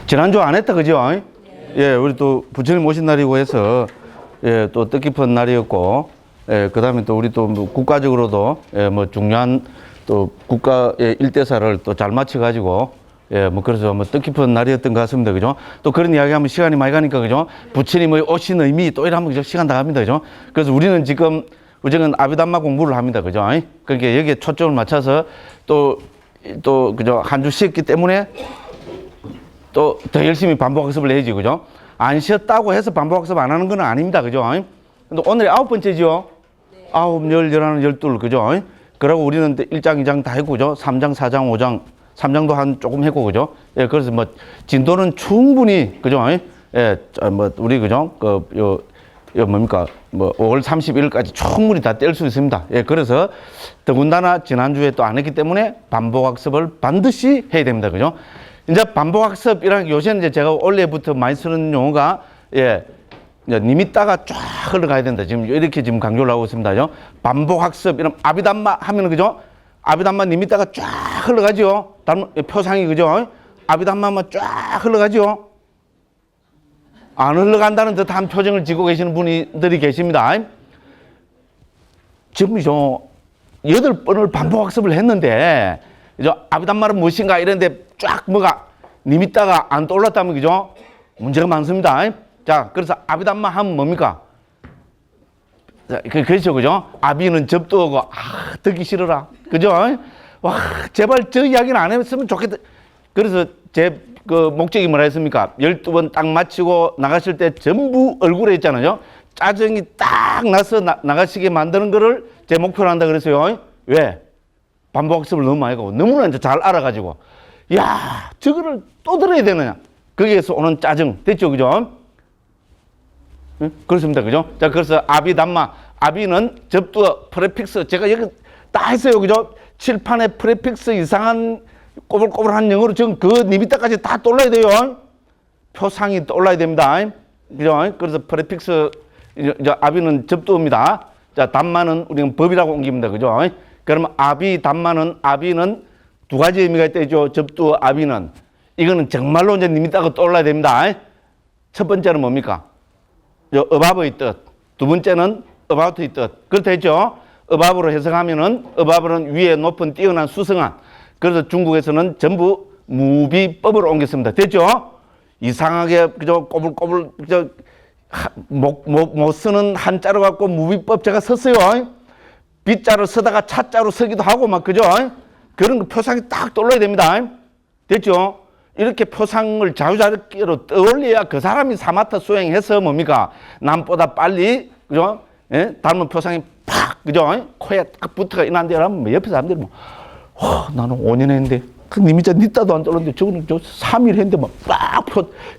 지난주 안 했다, 그죠? 예, 우리 또 부처님 오신 날이고 해서, 예, 또 뜻깊은 날이었고, 예, 그 다음에 또 우리 또 뭐 국가적으로도, 예, 뭐 중요한 또 국가의 일대사를 또 잘 마쳐가지고, 예, 뭐 그래서 뭐 뜻깊은 날이었던 것 같습니다. 그죠? 또 그런 이야기 하면 시간이 많이 가니까, 그죠? 부처님의 오신 의미 또 이러면 그죠? 시간 다 갑니다. 그죠? 그래서 우리는 지금, 우리는 아비담마 공부를 합니다. 그죠? 그러니까 여기에 초점을 맞춰서 또, 그죠? 한 주 쉬었기 때문에 또 더 열심히 반복학습을 해야지, 그죠? 안 쉬었다고 해서 반복학습 안 하는 건 아닙니다, 그죠? 근데 오늘이 9번째죠? 네. 9, 10, 11, 12, 그죠? 그러고 우리는 1장, 2장 다 했고, 그죠? 3장, 4장, 5장, 3장도 한 조금 했고, 그죠? 예, 그래서 뭐, 진도는 충분히, 그죠? 예, 뭐, 우리, 그죠? 뭡니까? 뭐, 5월 31일까지 충분히 다 뗄 수 있습니다. 예, 그래서 더군다나 지난주에 또 안 했기 때문에 반복학습을 반드시 해야 됩니다, 그죠? 이제 반복학습이랑 요새는 이제 제가 원래부터 많이 쓰는 용어가, 예, 니미따가 쫙 흘러가야 된다. 지금 이렇게 지금 강조를 하고 있습니다. 그죠? 반복학습, 이런 아비담마 하면은, 그죠? 아비담마 니미따가 쫙 흘러가죠? 표상이, 그죠? 아비담마만 쫙 흘러가죠? 안 흘러간다는 듯한 표정을 짓고 계시는 분들이 계십니다. 지금 저 8번을 반복학습을 했는데, 그죠? 아비담마는 무엇인가 이런데 쫙 뭐가 니미따가 안 떠올랐다면, 그죠? 문제가 많습니다. 자, 그래서 아비담마 하면 뭡니까? 자, 그렇죠, 그죠? 아비는 접두하고, 듣기 싫어라. 그죠? 와, 제발 저 이야기는 안 했으면 좋겠다. 그래서 제 그 목적이 뭐라 했습니까? 12번 딱 마치고 나가실 때 전부 얼굴에 있잖아요. 짜증이 딱 나서 나가시게 만드는 거를 제 목표로 한다 그랬어요. 왜? 반복학습을 너무 많이 하고 너무나 이제 잘 알아가지고, 야, 저거를 또 들어야 되느냐? 거기에서 오는 짜증. 됐죠, 그죠? 응? 그렇습니다, 그죠? 자, 그래서 아비담마. 아비는 접두어, 프레픽스. 제가 여기 다 했어요, 그죠? 칠판에 프레픽스 이상한 꼬불꼬불한 영어로 지금 그 니미따까지 다 떠올라야 돼요. 표상이 떠올라야 됩니다. 그죠? 그래서 프레픽스, 이제 아비는 접두어입니다. 자, 담마는 우리는 법이라고 옮깁니다, 그죠? 그러면 아비, 담마는, 아비는 두 가지 의미가 있대죠. 접두어, 아비는. 이거는 정말로 이제 니미따가 떠올라야 됩니다. 첫 번째는 뭡니까? abov의 뜻. 두 번째는 about의 뜻. 그렇다 했죠? above로 해석하면은, above는 위에 높은 뛰어난 수성한. 그래서 중국에서는 전부 무비법으로 옮겼습니다. 됐죠? 이상하게, 그죠? 꼬불꼬불, 그죠? 못 쓰는 한자로 갖고 무비법 제가 썼어요. 빗자를 쓰다가 차자로 쓰기도 하고 막, 그죠? 그런 거 표상이 딱 떠올라야 됩니다. 됐죠? 이렇게 표상을 자유자재로 떠올려야 그 사람이 사마타 수행해서 뭡니까? 남보다 빨리, 그죠? 예? 닮은 표상이 팍, 그죠? 코에 딱 붙어가 이난데 하면 옆에 사람들이 뭐, 나는 5년 했는데, 그 니미자 니따도 안 떠오르는데, 저거는 3일 했는데, 막, 빡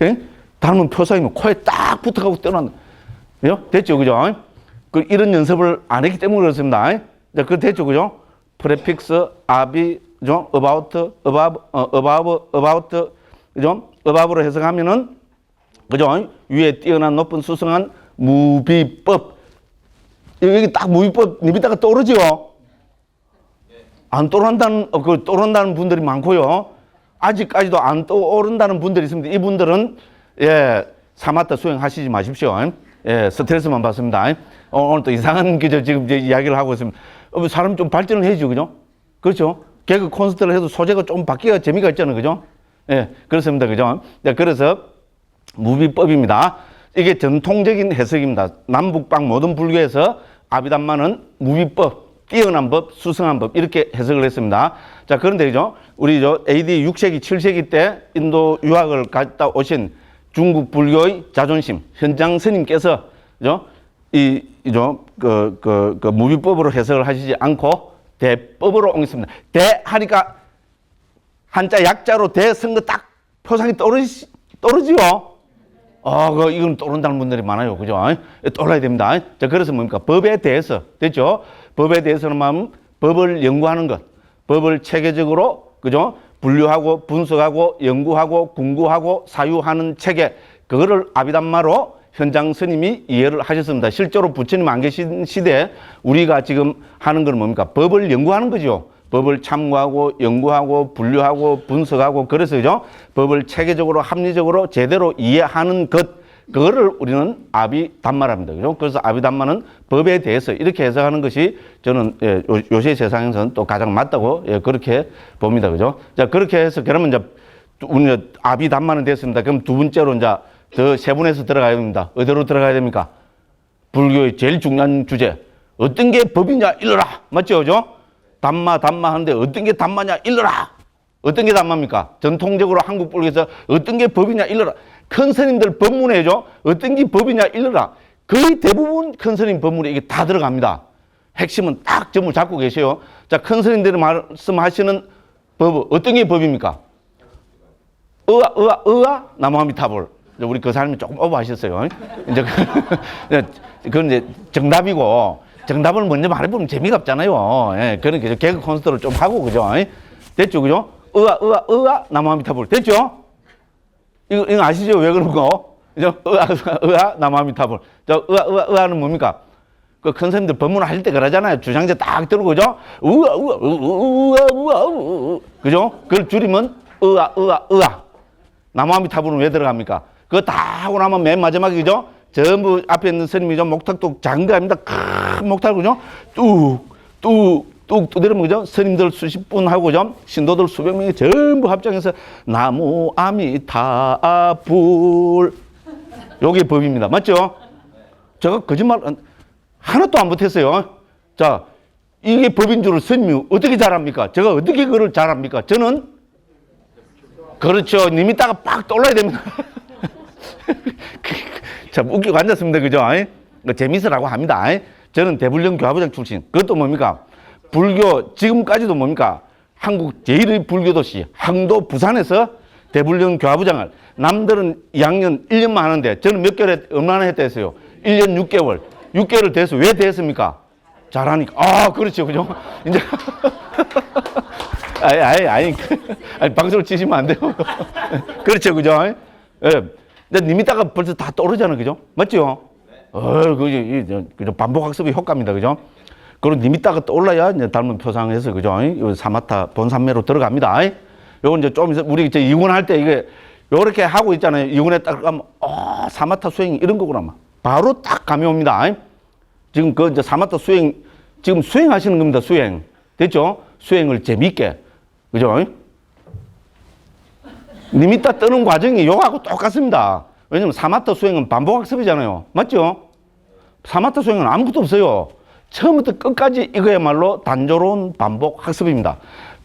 예? 닮은 표상이면 코에 딱 붙어가고 떠난다. 예? 됐죠, 그죠? 이런 연습을 안 했기 때문에 그렇습니다. 자, 그거 됐죠, 그죠? 프레픽스, 아비, 그죠? about, 그죠? above로 해석하면은, 그죠? 위에 뛰어난 높은 수성한 무비법. 여기 딱 무비법, 니비다가 떠오르죠? 안 떠오른다는, 떠오른다는 분들이 많고요. 아직까지도 안 떠오른다는 분들이 있습니다. 이분들은, 예, 사마타 수행하시지 마십시오. 예, 스트레스만 받습니다. 오늘 또 이상한, 그죠? 지금 이제 이야기를 하고 있습니다. 사람 좀 발전을 해야죠, 그죠? 그렇죠? 개그 콘서트를 해도 소재가 좀 바뀌어야 재미가 있잖아요, 그죠? 예, 그렇습니다, 그죠? 네, 그래서 무비법입니다. 이게 전통적인 해석입니다. 남북방 모든 불교에서 아비담마는 무비법, 뛰어난 법, 수성한 법, 이렇게 해석을 했습니다. 자, 그런데, 그죠? 우리 AD 6세기, 7세기 때 인도 유학을 갔다 오신 중국 불교의 자존심, 현장 스님께서, 그죠? 무비법으로 해석을 하시지 않고 대법으로 옮겼습니다. 대 하니까 한자 약자로 대 쓴 거 딱 표상이 떠오르지요? 이건 떠오른다는 분들이 많아요. 그죠? 떠올라야 됩니다. 자, 그래서 뭡니까? 법에 대해서. 됐죠? 법에 대해서는 뭐 법을 연구하는 것. 법을 체계적으로, 그죠? 분류하고, 분석하고, 연구하고, 궁구하고, 사유하는 체계. 그거를 아비담마로 현장 스님이 이해를 하셨습니다. 실제로 부처님 안 계신 시대에 우리가 지금 하는 건 뭡니까? 법을 연구하는 거죠. 법을 참고하고 연구하고 분류하고 분석하고 그래서 그죠? 법을 체계적으로 합리적으로 제대로 이해하는 것 그거를 우리는 아비담마랍니다. 그죠? 그래서 아비담마는 법에 대해서 이렇게 해석하는 것이 저는 요새 세상에서는 또 가장 맞다고 그렇게 봅니다. 그죠? 자, 그렇게 해서 그러면 이제 우리 아비담마는 됐습니다. 그럼 두 번째로 이제 더 세분해서 들어가야 됩니다. 어디로 들어가야 됩니까? 불교의 제일 중요한 주제. 어떤 게 법이냐 일러라. 맞죠? 그죠? 담마 하는데 어떤 게 담마냐 일러라. 어떤 게 담마입니까? 전통적으로 한국 불교에서 어떤 게 법이냐 일러라. 큰 스님들 법문에죠. 어떤 게 법이냐 일러라. 거의 대부분 큰 스님 법문에 이게 다 들어갑니다. 핵심은 딱 점을 잡고 계세요. 자, 큰 스님들이 말씀하시는 법 어떤 게 법입니까? 나무아미타불. 우리 그 사람이 조금 오버하셨어요. 이제 그건 이제 정답이고 정답을 먼저 말해보면 재미가 없잖아요. 예, 그러니까 개그 콘서트를 좀 하고 그죠? 됐죠, 그죠? 나무아미타불 됐죠? 이거 아시죠? 왜 그런 거? 나무아미타불. 저 는 뭡니까? 그 큰 스님들 법문을 할 때 그러잖아요. 주장제 딱 들고 그죠? 그죠? 그걸 줄이면 나무아미타불은 왜 들어갑니까? 그거 다 하고 나면 맨 마지막에 그죠? 전부 앞에 있는 스님이죠. 목탁도 작은 거 아닙니다. 큰 목탁 그죠? 뚝 내려면 그죠? 스님들 수십 분 하고 그죠? 신도들 수백 명이 전부 합장해서 나무아미타불 요게 법입니다. 맞죠? 제가 거짓말 하나도 안 못했어요. 자, 이게 법인 줄을 스님이 어떻게 잘합니까? 제가 어떻게 그걸 잘합니까? 저는 그렇죠. 님 이따가 빡 떠올라야 됩니다. 참 웃기고 앉았습니다. 그죠? 재밌으라고 합니다. 저는 대불령 교화부장 출신. 그것도 뭡니까? 불교 지금까지도 뭡니까? 한국 제1의 불교 도시 항도 부산에서 대불령 교화부장을 남들은 2학년 1년만 하는데 저는 몇 개월에 얼마나 했다 했어요? 1년 6개월. 6개월 돼서 왜 됐습니까? 잘하니까. 아, 그렇죠. 그죠? 이제 아니, 방송을 치시면 안 돼요. 그렇죠, 그죠? 예. 근데 님 이따가 벌써 다 떠오르잖아요, 그죠? 맞죠? 그죠? 반복학습의 효과입니다, 그죠? 그리고 님 이따가 떠올라야 이제 닮은 표상에서, 그죠? 사마타 본산매로 들어갑니다. 요건 이제 좀, 우리 이제 이군할 때 이게, 요렇게 하고 있잖아요. 이군에 딱 가면, 사마타 수행 이런 거구나. 바로 딱 감이 옵니다. 지금 그 이제 사마타 수행, 지금 수행하시는 겁니다, 수행. 됐죠? 수행을 재미있게. 그죠? 님 이따 뜨는 과정이 요하고 똑같습니다. 왜냐면 사마타 수행은 반복학습이잖아요. 맞죠? 사마타 수행은 아무것도 없어요. 처음부터 끝까지 이거야말로 단조로운 반복학습입니다.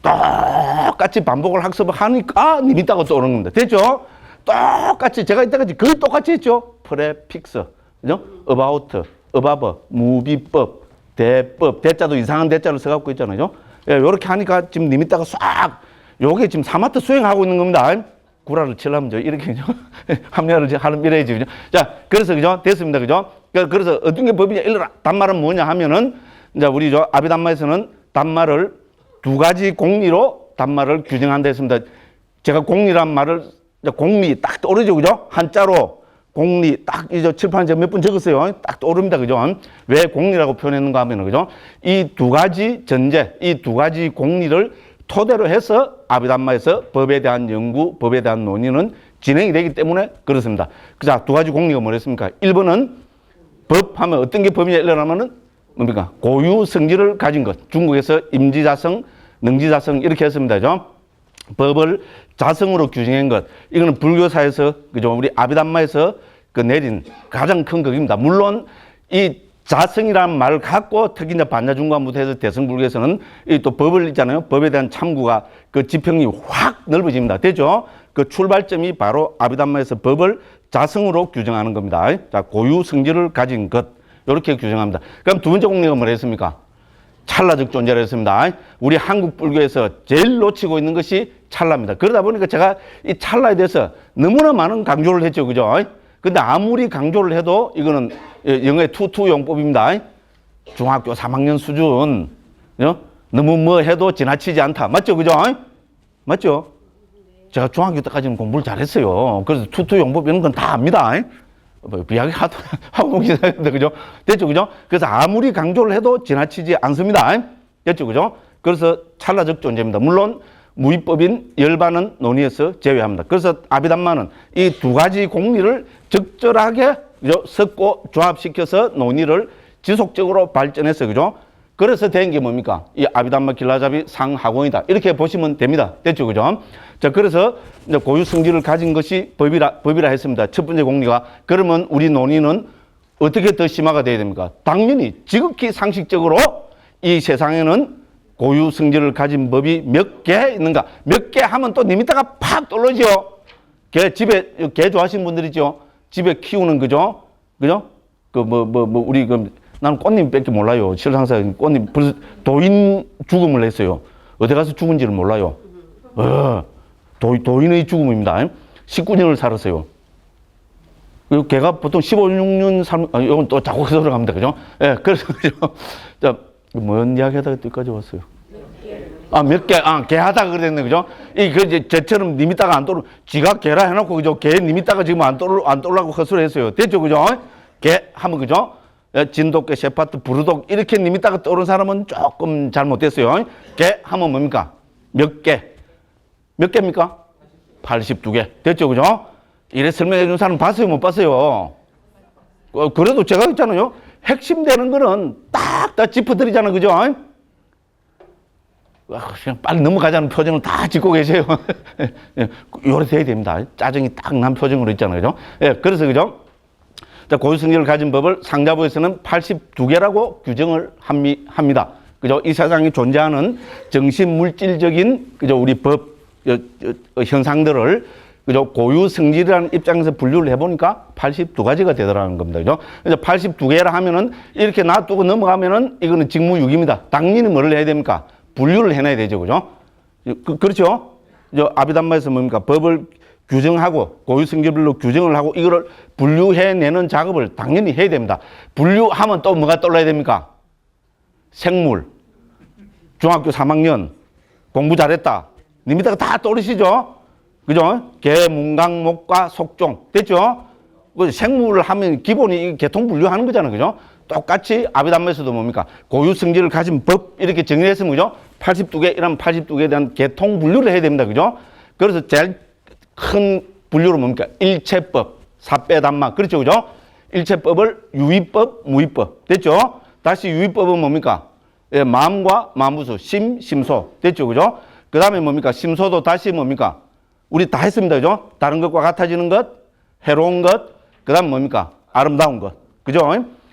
똑같이 반복을 학습을 하니까 님 이따가 또 오는 겁니다. 됐죠? 똑같이 제가 이때까지 거의 똑같이 했죠? 프레픽스, 그죠? about, above, 무비법, 대법, 대자도 이상한 대자를 써갖고 있잖아요. 예, 요렇게 하니까 지금 님 이따가 싹 요게 지금 사마타 수행하고 있는 겁니다. 구라를 치려면 이렇게 합리화를 하는 미래지, 그죠? 자, 그래서 그죠? 됐습니다, 그죠? 그래서 어떤 게 법이냐 일러라. 단말은 뭐냐 하면은 이제 우리 아비담마에서는 단말을 두 가지 공리로 단말을 규정한다 했습니다. 제가 공리란 말을 공리 딱 떠오르죠, 그죠? 한자로 공리 딱 이제 칠판에 제가 몇 번 적었어요. 딱 떠오릅니다, 그죠? 왜 공리라고 표현했는가 하면은 그죠? 이 두 가지 전제, 이 두 가지 공리를 토대로 해서 아비담마에서 법에 대한 연구, 법에 대한 논의는 진행이 되기 때문에 그렇습니다. 자, 두 가지 공리가 뭐랬습니까? 1번은 법 하면 어떤 게 법이냐 이러면은 뭡니까? 고유 성질을 가진 것. 중국에서 임지자성, 능지자성 이렇게 했습니다. 그죠? 법을 자성으로 규정한 것. 이거는 불교사에서, 그죠? 우리 아비담마에서 그 내린 가장 큰 것입니다. 물론 이 자성이라는 말을 갖고 특히 이제 반야중과부터 해서 대승불교에서는 이 또 법을 있잖아요. 법에 대한 참고가 그 지평이 확 넓어집니다. 되죠? 그 출발점이 바로 아비담마에서 법을 자성으로 규정하는 겁니다. 자, 고유 성질을 가진 것. 이렇게 규정합니다. 그럼 두 번째 공리가 뭐라 했습니까? 찰나적 존재라 했습니다. 우리 한국 불교에서 제일 놓치고 있는 것이 찰나입니다. 그러다 보니까 제가 이 찰나에 대해서 너무나 많은 강조를 했죠. 그죠? 근데 아무리 강조를 해도 이거는 영어의 투투용법입니다. 중학교 3학년 수준. 너무 뭐 해도 지나치지 않다. 맞죠? 그죠? 맞죠? 제가 중학교 때까지는 공부를 잘했어요. 그래서 투투용법 이런 건 다 압니다. 이야기 하고 계시는데, 그죠? 됐죠? 그죠? 그래서 아무리 강조를 해도 지나치지 않습니다. 됐죠? 그죠? 그래서 찰나적 존재입니다. 물론 무위법인 열반은 논의에서 제외합니다. 그래서 아비담마는 이 두 가지 공리를 적절하게 섞고 조합시켜서 논의를 지속적으로 발전해서 그죠? 그래서 된 게 뭡니까? 이 아비담마 길라잡이 상하공이다. 이렇게 보시면 됩니다. 됐죠? 그죠? 자, 그래서 이제 고유 성질을 가진 것이 법이라 했습니다. 첫 번째 공리가. 그러면 우리 논의는 어떻게 더 심화가 돼야 됩니까? 당연히 지극히 상식적으로 이 세상에는 고유 성질을 가진 법이 몇 개 있는가? 몇 개 하면 또 님이다가 팍 떨어지죠? 개 좋아하시는 분들이죠? 집에 키우는 그죠? 그죠? 우리 나는 꽃님밖에 몰라요. 실상사 꽃님 벌써 도인 죽음을 했어요. 어디 가서 죽은지를 몰라요. 도인의 죽음입니다. 19년을 살았어요. 그리고 걔가 보통 15, 16년 이건 또 자꾸 들어갑니다. 그죠? 예, 그래서, 그죠? 자, 뭔 이야기 하다가 여기까지 왔어요? 몇 개, 개 하다가 그랬네. 그죠? 쟤처럼 님 있다가 안 떠올, 지가 개라 해놓고, 그죠? 님 있다가 지금 안 떠오르고 헛소리 했어요. 됐죠? 그죠? 개 하면, 그죠? 진돗개, 셰파트, 부르독, 이렇게 님 있다가 떠오른 사람은 조금 잘못됐어요. 개 하면 뭡니까? 몇 개? 몇 개입니까? 82개. 됐죠? 그죠? 이래 설명해 준 사람 봤어요? 못 봤어요? 그래도 제가 있잖아요. 핵심 되는 거는 딱 다 짚어드리잖아요. 그죠? 그냥 빨리 넘어가자는 표정을 다 짓고 계세요. 요래 돼야 됩니다. 짜증이 딱 난 표정으로 있잖아요. 그죠? 예, 그래서 그죠? 자, 고유 성질을 가진 법을 상자부에서는 82개라고 규정을 합니다. 그죠? 이 세상에 존재하는 정신 물질적인 그죠? 우리 법 현상들을 그죠? 고유 성질이라는 입장에서 분류를 해보니까 82가지가 되더라는 겁니다. 그죠? 그래서 82개라 하면은 이렇게 놔두고 넘어가면은 이거는 직무유기입니다. 당연히 뭐를 해야 됩니까? 분류를 해놔야 되죠. 그죠? 그렇죠? 아비담마에서 뭡니까? 법을 규정하고 고유 성질별로 규정을 하고 이거를 분류해내는 작업을 당연히 해야 됩니다. 분류하면 또 뭐가 떠올라야 됩니까? 생물, 중학교 3학년, 공부 잘했다. 님이다가 다 떠오르시죠? 그죠? 개, 문강, 목과 속종. 됐죠? 생물을 하면 기본이 계통 분류하는 거잖아요. 그죠? 똑같이 아비담마에서도 뭡니까? 고유 성질을 가진 법, 이렇게 정의했으면, 그죠? 82개, 이런 82개에 대한 계통 분류를 해야 됩니다. 그죠? 그래서 제일 큰 분류로 뭡니까? 일체법, 사빼담마. 그렇죠? 그죠? 일체법을 유의법, 무의법. 됐죠? 다시 유의법은 뭡니까? 예, 마음과 마음부수, 심소. 됐죠? 그죠? 그 다음에 뭡니까? 심소도 다시 뭡니까? 우리 다 했습니다. 그죠? 다른 것과 같아지는 것, 해로운 것, 그 다음 뭡니까? 아름다운 것. 그죠?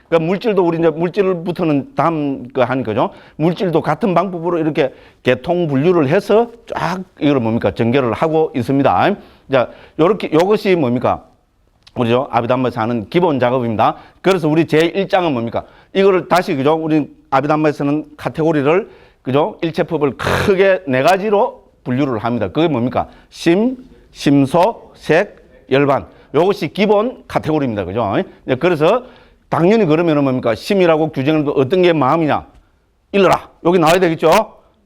그 물질도 우리 이제 물질부터는 다음 거 하는 거죠. 물질도 같은 방법으로 이렇게 계통 분류를 해서 쫙 이걸 뭡니까? 전개를 하고 있습니다. 자, 요것이 뭡니까? 우리죠. 아비담마에서 하는 기본 작업입니다. 그래서 우리 제1장은 뭡니까? 이거를 다시, 그죠? 우리 아비담마에서는 카테고리를, 그죠? 일체법을 크게 4가지로 분류를 합니다. 그게 뭡니까? 심소, 색, 열반. 요것이 기본 카테고리입니다. 그죠? 그래서 당연히 그러면은 뭡니까? 심이라고 규정을 어떤 게 마음이냐? 일러라. 여기 나와야 되겠죠?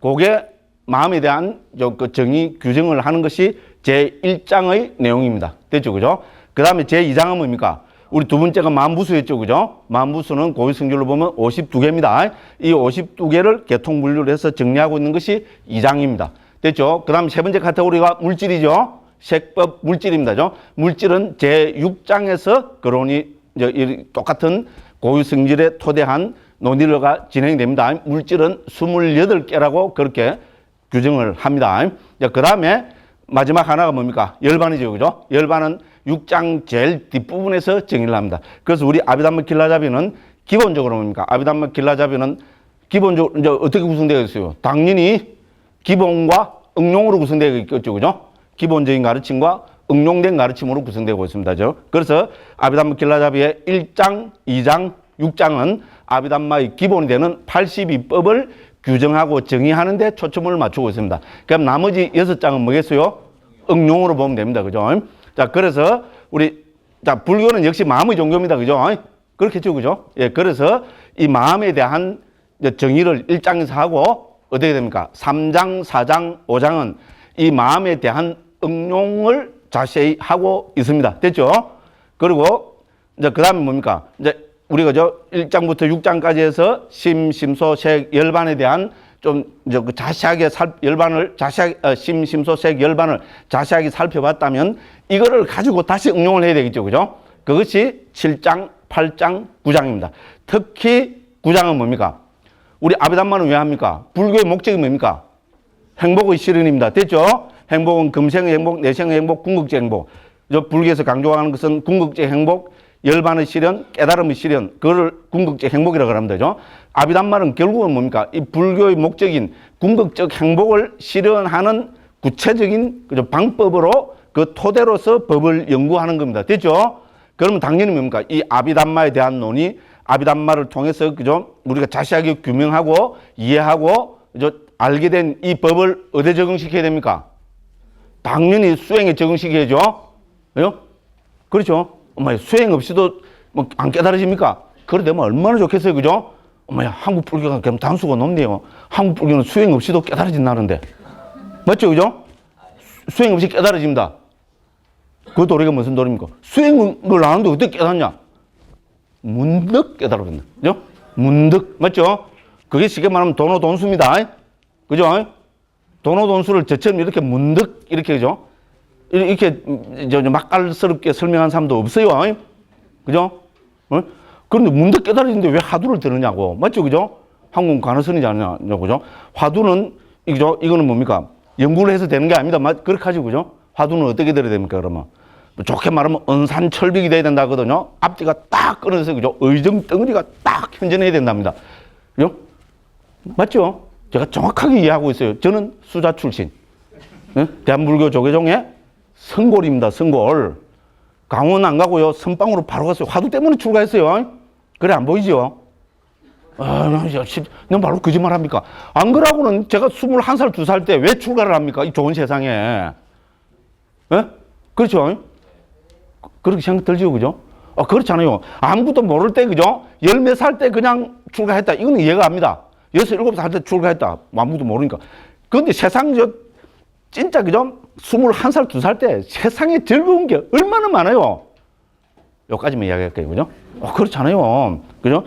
그게 마음에 대한 그 정의 규정을 하는 것이 제1장의 내용입니다. 됐죠? 그죠? 그 다음에 제2장은 뭡니까? 우리 두 번째가 마음부수였죠. 그죠? 마음부수는 고유 성질로 보면 52개입니다. 이 52개를 계통 분류를 해서 정리하고 있는 것이 2장입니다. 됐죠? 그 다음 세 번째 카테고리가 물질이죠? 색법 물질입니다. 물질은 제6장에서 거론이 똑같은 고유 성질에 토대한 논의가 진행됩니다. 물질은 28개라고 그렇게 규정을 합니다. 그 다음에 마지막 하나가 뭡니까? 열반이죠. 그죠? 열반은 6장 제일 뒷부분에서 정의를 합니다. 그래서 우리 아비담마 길라잡이는 기본적으로 뭡니까? 아비담마 길라잡이는 기본적으로 이제 어떻게 구성되어 있어요? 당연히 기본과 응용으로 구성되어 있겠죠. 그죠? 기본적인 가르침과 응용된 가르침으로 구성되고 있습니다. 그래서 아비담마 길라잡이의 1장, 2장, 6장은 아비담마의 기본이 되는 82법을 규정하고 정의하는 데 초점을 맞추고 있습니다. 그럼 나머지 6장은 뭐겠어요? 응용으로 보면 됩니다. 그죠? 자, 그래서 불교는 역시 마음의 종교입니다. 그죠? 그렇겠죠. 그죠? 예, 그래서 이 마음에 대한 정의를 1장에서 하고 어떻게 됩니까? 3장, 4장, 5장은 이 마음에 대한 응용을 자세히 하고 있습니다. 됐죠? 그리고 이제 그 다음에 뭡니까? 이제 우리가 1장부터 6장까지 해서 심소, 색, 열반에 대한 좀 이제 그 자세하게 심소색 열반을 자세하게 살펴봤다면 이거를 가지고 다시 응용을 해야 되겠죠. 그죠? 그것이 7장, 8장, 9장입니다. 특히 9장은 뭡니까? 우리 아비담마는 왜 합니까? 불교의 목적이 뭡니까? 행복의 실현입니다. 됐죠? 행복은 금생의 행복, 내생의 행복, 궁극적 행복. 불교에서 강조하는 것은 궁극적 행복, 열반의 실현, 깨달음의 실현, 그거를 궁극적 행복이라고 합니다. 그죠? 아비담마는 결국은 뭡니까? 이 불교의 목적인 궁극적 행복을 실현하는 구체적인 그죠? 방법으로 그 토대로서 법을 연구하는 겁니다. 됐죠? 그러면 당연히 뭡니까? 이 아비담마에 대한 논의, 아비담마를 통해서 그죠? 우리가 자세하게 규명하고 이해하고 그죠? 알게 된 이 법을 어디에 적용시켜야 됩니까? 당연히 수행에 적용시켜야죠. 그죠? 그렇죠? 엄마 수행 없이도 뭐 안 깨달아집니까? 그래 되면 얼마나 좋겠어요. 그죠? 엄마야, 한국 불교가 그럼 단수가 높네요. 한국 불교는 수행 없이도 깨달아진다는데. 맞죠? 그죠? 수행 없이 깨달아집니다. 그 도리가 무슨 도리입니까? 수행을 안 하는데 어떻게 깨닫냐? 문득 깨달아버린다. 그죠? 문득. 맞죠? 그게 쉽게 말하면 도노돈수입니다. 그죠? 도노돈수를 저처럼 이렇게 문득, 이렇게, 그죠? 이렇게 맛깔스럽게 설명한 사람도 없어요. 그죠? 그런데 문득 깨달아지는데 왜 화두를 들으냐고. 맞죠? 그죠? 한국 관어선이지 않냐고. 그죠? 화두는, 그죠? 이거는 뭡니까? 연구를 해서 되는 게 아닙니다. 그렇게 하죠. 그죠? 화두는 어떻게 들어야 됩니까? 그러면. 좋게 말하면 언산철벽이 돼야 된다거든요. 앞뒤가 딱 끊어서, 그죠? 의정 덩어리가 딱 현전해야 된답니다. 그죠? 맞죠? 제가 정확하게 이해하고 있어요. 저는 수자 출신. 대한불교 조계종의 성골입니다. 성골. 강원 안 가고요. 선방으로 바로 갔어요. 화두 때문에 출가했어요. 그래 안 보이죠? 넌 바로 거짓말 합니까? 안 그러고는 제가 21살, 2살 때 왜 출가를 합니까? 이 좋은 세상에. 예? 그렇죠? 그렇게 생각 들죠, 그죠? 그렇잖아요. 아무것도 모를 때, 그죠? 10몇 살 때 그냥 출가했다. 이거는 이해가 갑니다. 6, 7살 때 출가했다. 아무것도 모르니까. 그런데 세상, 진짜, 그죠? 21살, 2살 때 세상에 즐거운 게 얼마나 많아요. 여기까지만 이야기할게요, 그죠? 그렇잖아요. 그죠?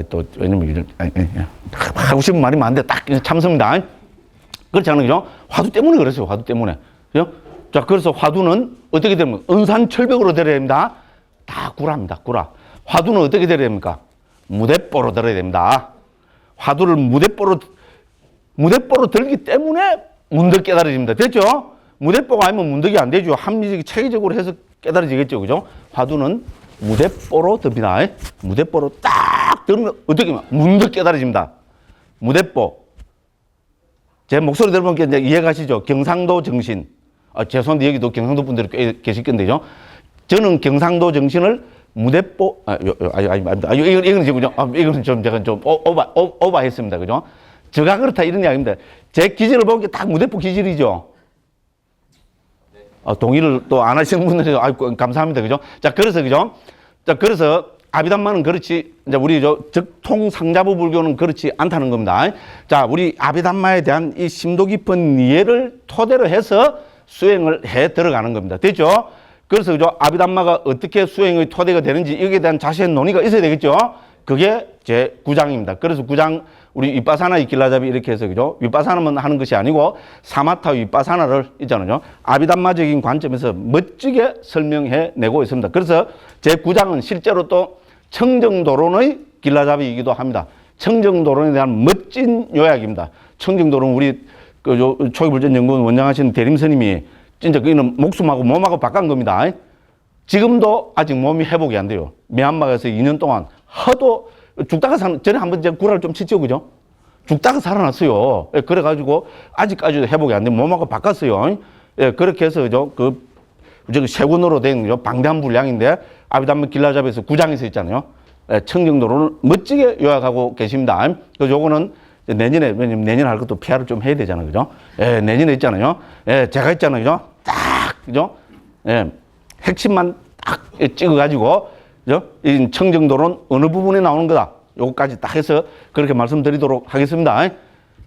또, 왜냐면, 하고 싶은 말이 많은데 딱 참습니다. 그렇잖아요, 그죠? 화두 때문에 그랬어요, 화두 때문에. 그죠? 자, 그래서 화두는 어떻게 되면 은산철벽으로 들어야 됩니다. 다 구라입니다, 구라. 화두는 어떻게 들어야 됩니까? 무대뽀로 들어야 됩니다. 화두를 무대뽀로 들기 때문에 문득 깨달아집니다. 됐죠? 무대뽀가 아니면 문득이 안 되죠. 합리적이 체계적으로 해서 깨달아지겠죠. 그죠? 화두는 무대뽀로 듭니다. 무대뽀로 딱 들으면 어떻게 하면 문득 깨달아집니다. 무대뽀. 제 목소리 들으면 이제 이해가시죠? 경상도 정신. 죄송한데 여기도 경상도 분들이 꽤 계실 건데요. 저는 경상도 정신을 무대뽀, 아닙니다. 이거는 지금, 이거는 좀 제가 좀 오버했습니다. 그죠? 제가 그렇다 이런 이야기입니다. 제 기질을 보니까 딱 무대뽀 기질이죠. 동의를 또 안 하시는 분들이, 감사합니다. 그죠? 자, 그래서, 그죠? 자, 그래서 아비담마는 그렇지, 이제 우리 적통상자부 불교는 그렇지 않다는 겁니다. 자, 우리 아비담마에 대한 이 심도 깊은 이해를 토대로 해서 수행을 해 들어가는 겁니다. 됐죠? 그래서 그죠? 아비담마가 어떻게 수행의 토대가 되는지 여기에 대한 자세한 논의가 있어야 되겠죠? 그게 제 9장입니다. 그래서 9장 우리 윗바사나 이길라잡이 이렇게 해서 그죠? 윗바사나만 하는 것이 아니고 사마타 윗바사나를 있잖아요. 아비담마적인 관점에서 멋지게 설명해 내고 있습니다. 그래서 제 9장은 실제로 또 청정도론의 길라잡이이기도 합니다. 청정도론에 대한 멋진 요약입니다. 청정도론 우리 초기불전연구원 원장하신 대림스님이 진짜 그는 목숨하고 몸하고 바꾼 겁니다. 지금도 아직 몸이 회복이 안 돼요. 미얀마에서 2년 동안 하도 죽다가 전에 한번 제가 구라를 좀 쳤죠, 그죠? 죽다가 살아났어요. 그래가지고 아직까지도 회복이 안 되고 몸하고 바꿨어요. 그렇게 해서 세군으로 된 방대한 분량인데 아비담마 길라잡에서 9장에서 있잖아요. 청정도를 멋지게 요약하고 계십니다. 그래서 요거는 내년에, 왜냐면 내년에 할 것도 PR을 좀 해야 되잖아요. 그죠? 내년에 있잖아요. 제가 있잖아요. 그죠? 딱, 그죠? 핵심만 딱 찍어가지고, 그죠? 이 청정도론 어느 부분에 나오는 거다. 요거까지 딱 해서 그렇게 말씀드리도록 하겠습니다.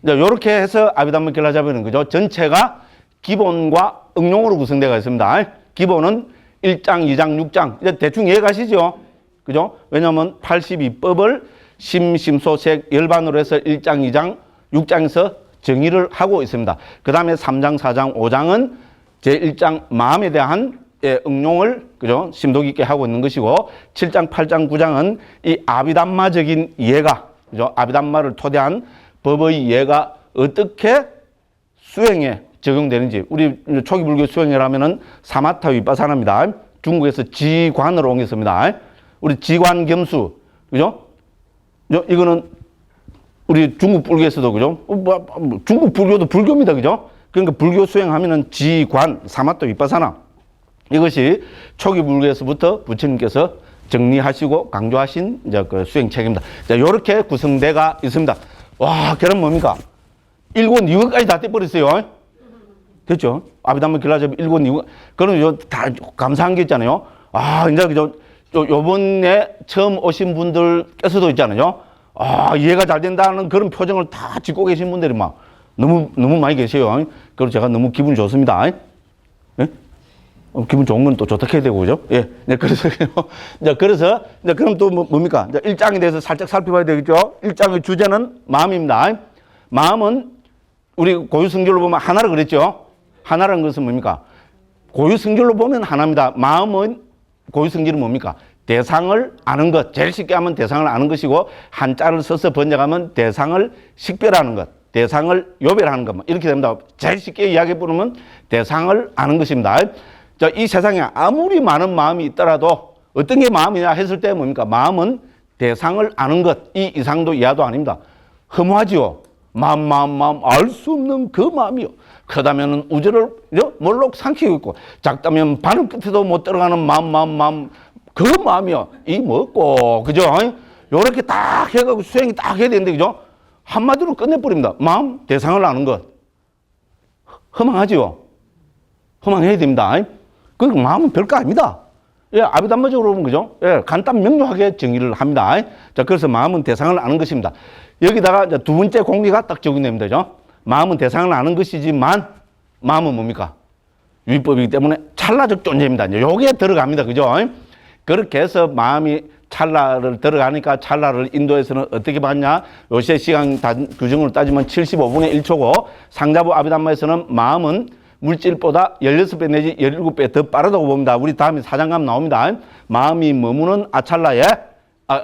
요렇게 해서 아비담마 길라잡이는 그죠? 전체가 기본과 응용으로 구성되어 있습니다. 기본은 1장, 2장, 6장. 이제 대충 이해가시죠? 그죠? 왜냐면 82법을 심소색 열반으로 해서 1장, 2장 6장에서 정의를 하고 있습니다. 그 다음에 3장, 4장, 5장은 제1장 마음에 대한 응용을 그죠? 심도 깊게 하고 있는 것이고 7장, 8장, 9장은 이 아비담마적인 이해가 그죠? 아비담마를 토대한 법의 이해가 어떻게 수행에 적용되는지 우리 초기 불교 수행이라면은 사마타 위파사나입니다. 중국에서 지관으로 옮겼습니다. 우리 지관겸수 그죠? 이거는 우리 중국 불교에서도 그죠? 중국 불교도 불교입니다. 그죠? 그러니까 불교 수행하면은 지관, 사마타 위파사나 이것이 초기 불교에서부터 부처님께서 정리하시고 강조하신 이제 그 수행책입니다. 자, 이렇게 구성대가 있습니다. 와, 그럼 뭡니까? 1권 2권까지 다 떼버렸어요. 됐죠? 아비담마 길라잡 1권 2권. 그럼 다 감사한 게 있잖아요. 아, 이제 그죠? 요번에 처음 오신 분들께서도 있잖아요. 아, 이해가 잘 된다는 그런 표정을 다 짓고 계신 분들이 막 너무 많이 계세요. 그래서 제가 너무 기분이 좋습니다. 예? 기분 좋은 건 또 좋다 해야 되고, 그죠? 예. 네, 그래서, 이제 그럼 또 뭡니까? 이제 1장에 대해서 살짝 살펴봐야 되겠죠? 1장의 주제는 마음입니다. 마음은 우리 고유성질로 보면 하나라 그랬죠? 하나라는 것은 뭡니까? 고유성질로 보면 하나입니다. 마음은 고유성질은 뭡니까? 대상을 아는 것. 제일 쉽게 하면 대상을 아는 것이고, 한자를 써서 번역하면 대상을 식별하는 것. 대상을 요별하는 것. 이렇게 됩니다. 제일 쉽게 이야기해 보면 대상을 아는 것입니다. 자, 이 세상에 아무리 많은 마음이 있더라도 어떤 게 마음이냐 했을 때 뭡니까? 마음은 대상을 아는 것, 이 이상도 이하도 아닙니다. 허무하지요. 마음, 알 수 없는 그 마음이요. 크다면 우주를 몰록 삼키고 있고, 작다면 바늘 끝에도 못 들어가는 마음, 그 마음이요. 이 뭐고, 그죠? 요렇게 딱 해가지고 수행이 딱 해야 되는데, 그죠? 한마디로 끝내버립니다. 마음, 대상을 아는 것. 허망하지요. 허망해야 됩니다. 그 마음은 별거 아닙니다. 예, 아비담마적으로 보면 그죠? 예, 간단 명료하게 정의를 합니다. 자, 그래서 마음은 대상을 아는 것입니다. 여기다가 이제 두 번째 공리가 딱 적용됩니다. 그죠? 마음은 대상을 아는 것이지만 마음은 뭡니까? 유의법이기 때문에 찰나적 존재입니다. 이제 요게 들어갑니다. 그죠? 그렇게 해서 마음이 찰나를 들어가니까 찰나를 인도에서는 어떻게 봤냐? 요새 시간 규정으로 따지면 75분의 1초고 상자부 아비담마에서는 마음은 물질보다 16배 내지 17배 더 빠르다고 봅니다. 우리 다음에 4장 가면 나옵니다. 마음이 머무는 아찰나에,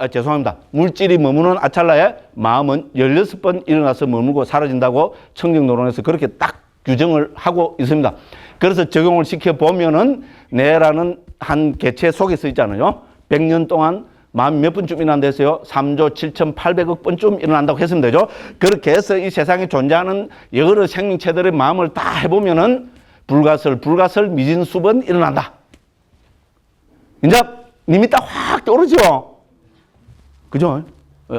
죄송합니다. 물질이 머무는 아찰나에 마음은 16번 일어나서 머물고 사라진다고 청정노론에서 그렇게 딱 규정을 하고 있습니다. 그래서 적용을 시켜보면은 내라는 한 개체 속에 있잖아요. 100년 동안 마음이 몇 번쯤 일어난다 했어요? 3조 7,800억 번쯤 일어난다고 했으면 되죠. 그렇게 해서 이 세상에 존재하는 여러 생명체들의 마음을 다 해보면은 불가설 미진수번 일어난다. 이제 님이 딱 확 떠오르죠? 그죠?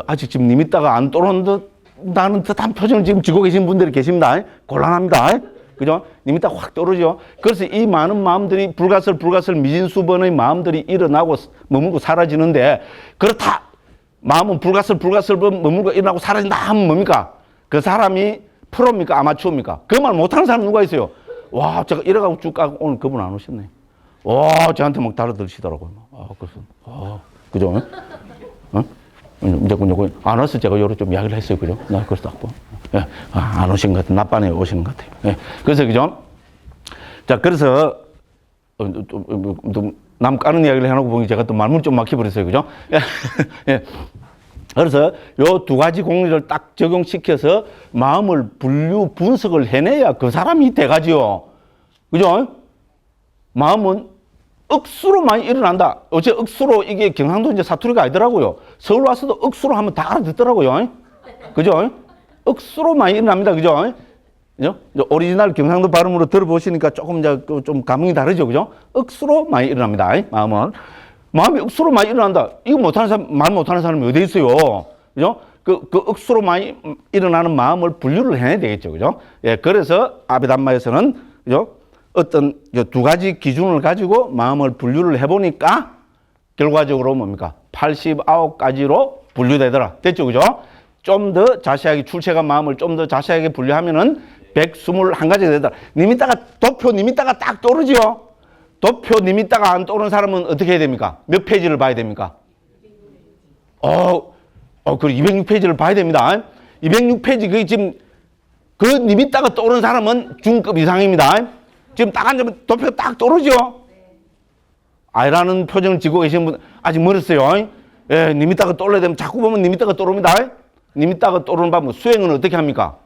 아직 지금 님이 따가 안 떠오른다는 듯한 표정을 지금 쥐고 계신 분들이 계십니다. 곤란합니다. 그죠? 님이 딱 확 떠오르죠? 그래서 이 많은 마음들이 불가설 미진수번의 마음들이 일어나고 머물고 사라지는데 그렇다. 마음은 불가설 머물고 일어나고 사라진다 하면 뭡니까? 그 사람이 프로입니까? 아마추어입니까? 그 말 못하는 사람 누가 있어요? 와, 제가 이래가고 쭉 가고 오늘 그분 안 오셨네. 와, 저한테 막 달아드시더라고요. 그래서, 그죠? 이제 안 와서 제가 요렇게 좀 이야기를 했어요. 그죠? 나 그래서 딱 예, 안 오신 것 같아요. 낮반에 오시는 것 같아요. 예. 그래서, 그죠? 자, 그래서, 남 까는 이야기를 해놓고 보니 제가 또 말문 좀 막혀버렸어요. 그죠? 예. 그래서 요 두 가지 공리를 딱 적용시켜서 마음을 분석을 해내야 그 사람이 돼가지요. 그죠? 마음은 억수로 많이 일어난다. 어째 억수로 이게 경상도 이제 사투리가 아니더라고요. 서울 와서도 억수로 하면 다 알아듣더라고요. 그죠? 억수로 많이 일어납니다. 그죠? 오리지널 경상도 발음으로 들어보시니까 조금 이제 좀 감흥이 다르죠. 그죠? 억수로 많이 일어납니다. 마음이 억수로 많이 일어난다. 이거 못하는 사람, 말 못하는 사람이 어디 있어요? 그죠? 그 억수로 많이 일어나는 마음을 분류를 해야 되겠죠. 그죠? 예, 그래서 아비담마에서는, 그죠? 어떤 두 가지 기준을 가지고 마음을 분류를 해보니까 결과적으로 뭡니까? 89가지로 분류되더라. 됐죠? 그죠? 좀 더 자세하게 출세한 마음을 좀 더 자세하게 분류하면은 121가지가 되더라. 도표 님이다가 딱 떠오르죠? 도표 님이다가 안 떠오르는 사람은 어떻게 해야 됩니까? 몇 페이지를 봐야 됩니까? 그 206페이지를 봐야 됩니다. 206페이지 그게 지금 그 님있다가 떠오르는 사람은 중급 이상입니다. 지금 딱 앉으면 도표가 딱 떠오르죠? 아이라는 표정을 지고 계시는 분 아직 멀었어요. 예, 님있다가 떠올려야 되면 자꾸 보면 님있다가 떠오릅니다. 님있다가 떠오르는 방법 수행은 어떻게 합니까?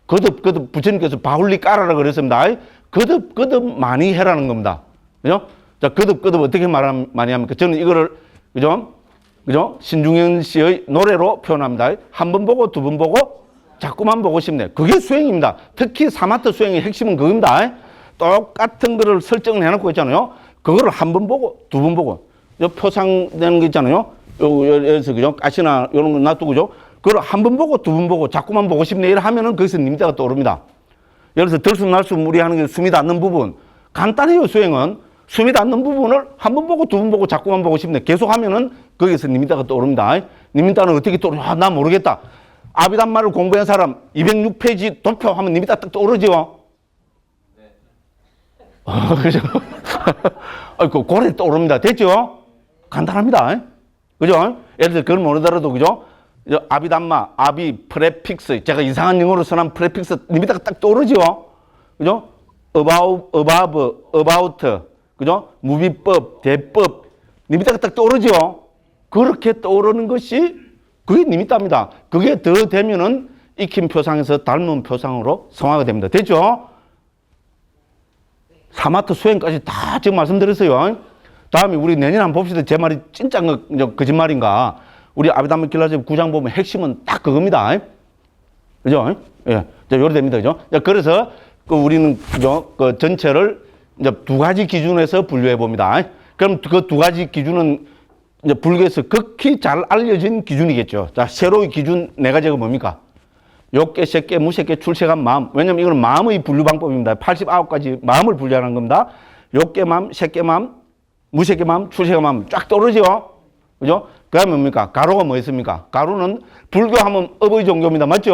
거듭 부처님께서 바울리 깔아라 그랬습니다. 거듭 많이 해라는 겁니다. 그죠? 자, 거듭 어떻게 많이 합니까? 저는 이거를, 그죠? 신중현 씨의 노래로 표현합니다. 한 번 보고, 두 번 보고, 자꾸만 보고 싶네. 그게 수행입니다. 특히 사마트 수행의 핵심은 그겁니다. 똑같은 거를 설정을 해놓고 있잖아요. 그거를 한 번 보고, 두 번 보고, 표상되는 거 있잖아요. 여기서, 그죠? 가시나, 이런 거 놔두고, 그죠? 그걸 한 번 보고, 두 번 보고, 자꾸만 보고 싶네. 이래 하면은 거기서 님자가 떠오릅니다. 예를 들어서 들숨날숨 무리하는 게 숨이 닿는 부분. 간단해요, 수행은. 숨이 닿는 부분을 한 번 보고, 두 번 보고, 자꾸만 보고 싶네. 계속 하면은 거기서 님자가 떠오릅니다. 님자는 어떻게 떠오르냐? 나 모르겠다. 아비담마를 공부한 사람 206페이지 도표 하면 님자 딱 떠오르죠? 네. 그죠? 그 고래 떠오릅니다. 됐죠? 간단합니다. 그죠? 예를 들어 그걸 모르더라도, 그죠? 아비담마, 아비, 프레픽스. 제가 이상한 영어로 써놓은 프레픽스, 님자가 딱 떠오르죠? 그죠? about, 그죠? 무비법, 대법. 님자가 딱 떠오르죠? 그렇게 떠오르는 것이 그게 니미따입니다. 그게 더 되면은 익힌 표상에서 닮은 표상으로 성화가 됩니다. 됐죠? 사마트 수행까지 다 지금 말씀드렸어요. 다음에 우리 내년에 한번 봅시다. 제 말이 진짜 거짓말인가. 우리 아비담마 길라집 9장 보면 핵심은 딱 그겁니다. 그죠? 예. 자, 요래 됩니다. 그죠? 자, 그래서 우리는, 그죠? 그 전체를 이제 두 가지 기준에서 분류해 봅니다. 그럼 그 두 가지 기준은 이제 불교에서 극히 잘 알려진 기준이겠죠. 자, 세로의 기준 네 가지가 뭡니까? 욕계, 색계, 무색계, 출세간, 마음. 왜냐면 이거는 마음의 분류 방법입니다. 89가지 마음을 분류하는 겁니다. 욕계 마음, 색계 마음, 무색계 마음, 출세간 마음 쫙 떠오르죠? 그죠? 그 다음에 뭡니까? 가로가 뭐였습니까? 가로는 불교하면 업의 종교입니다. 맞죠?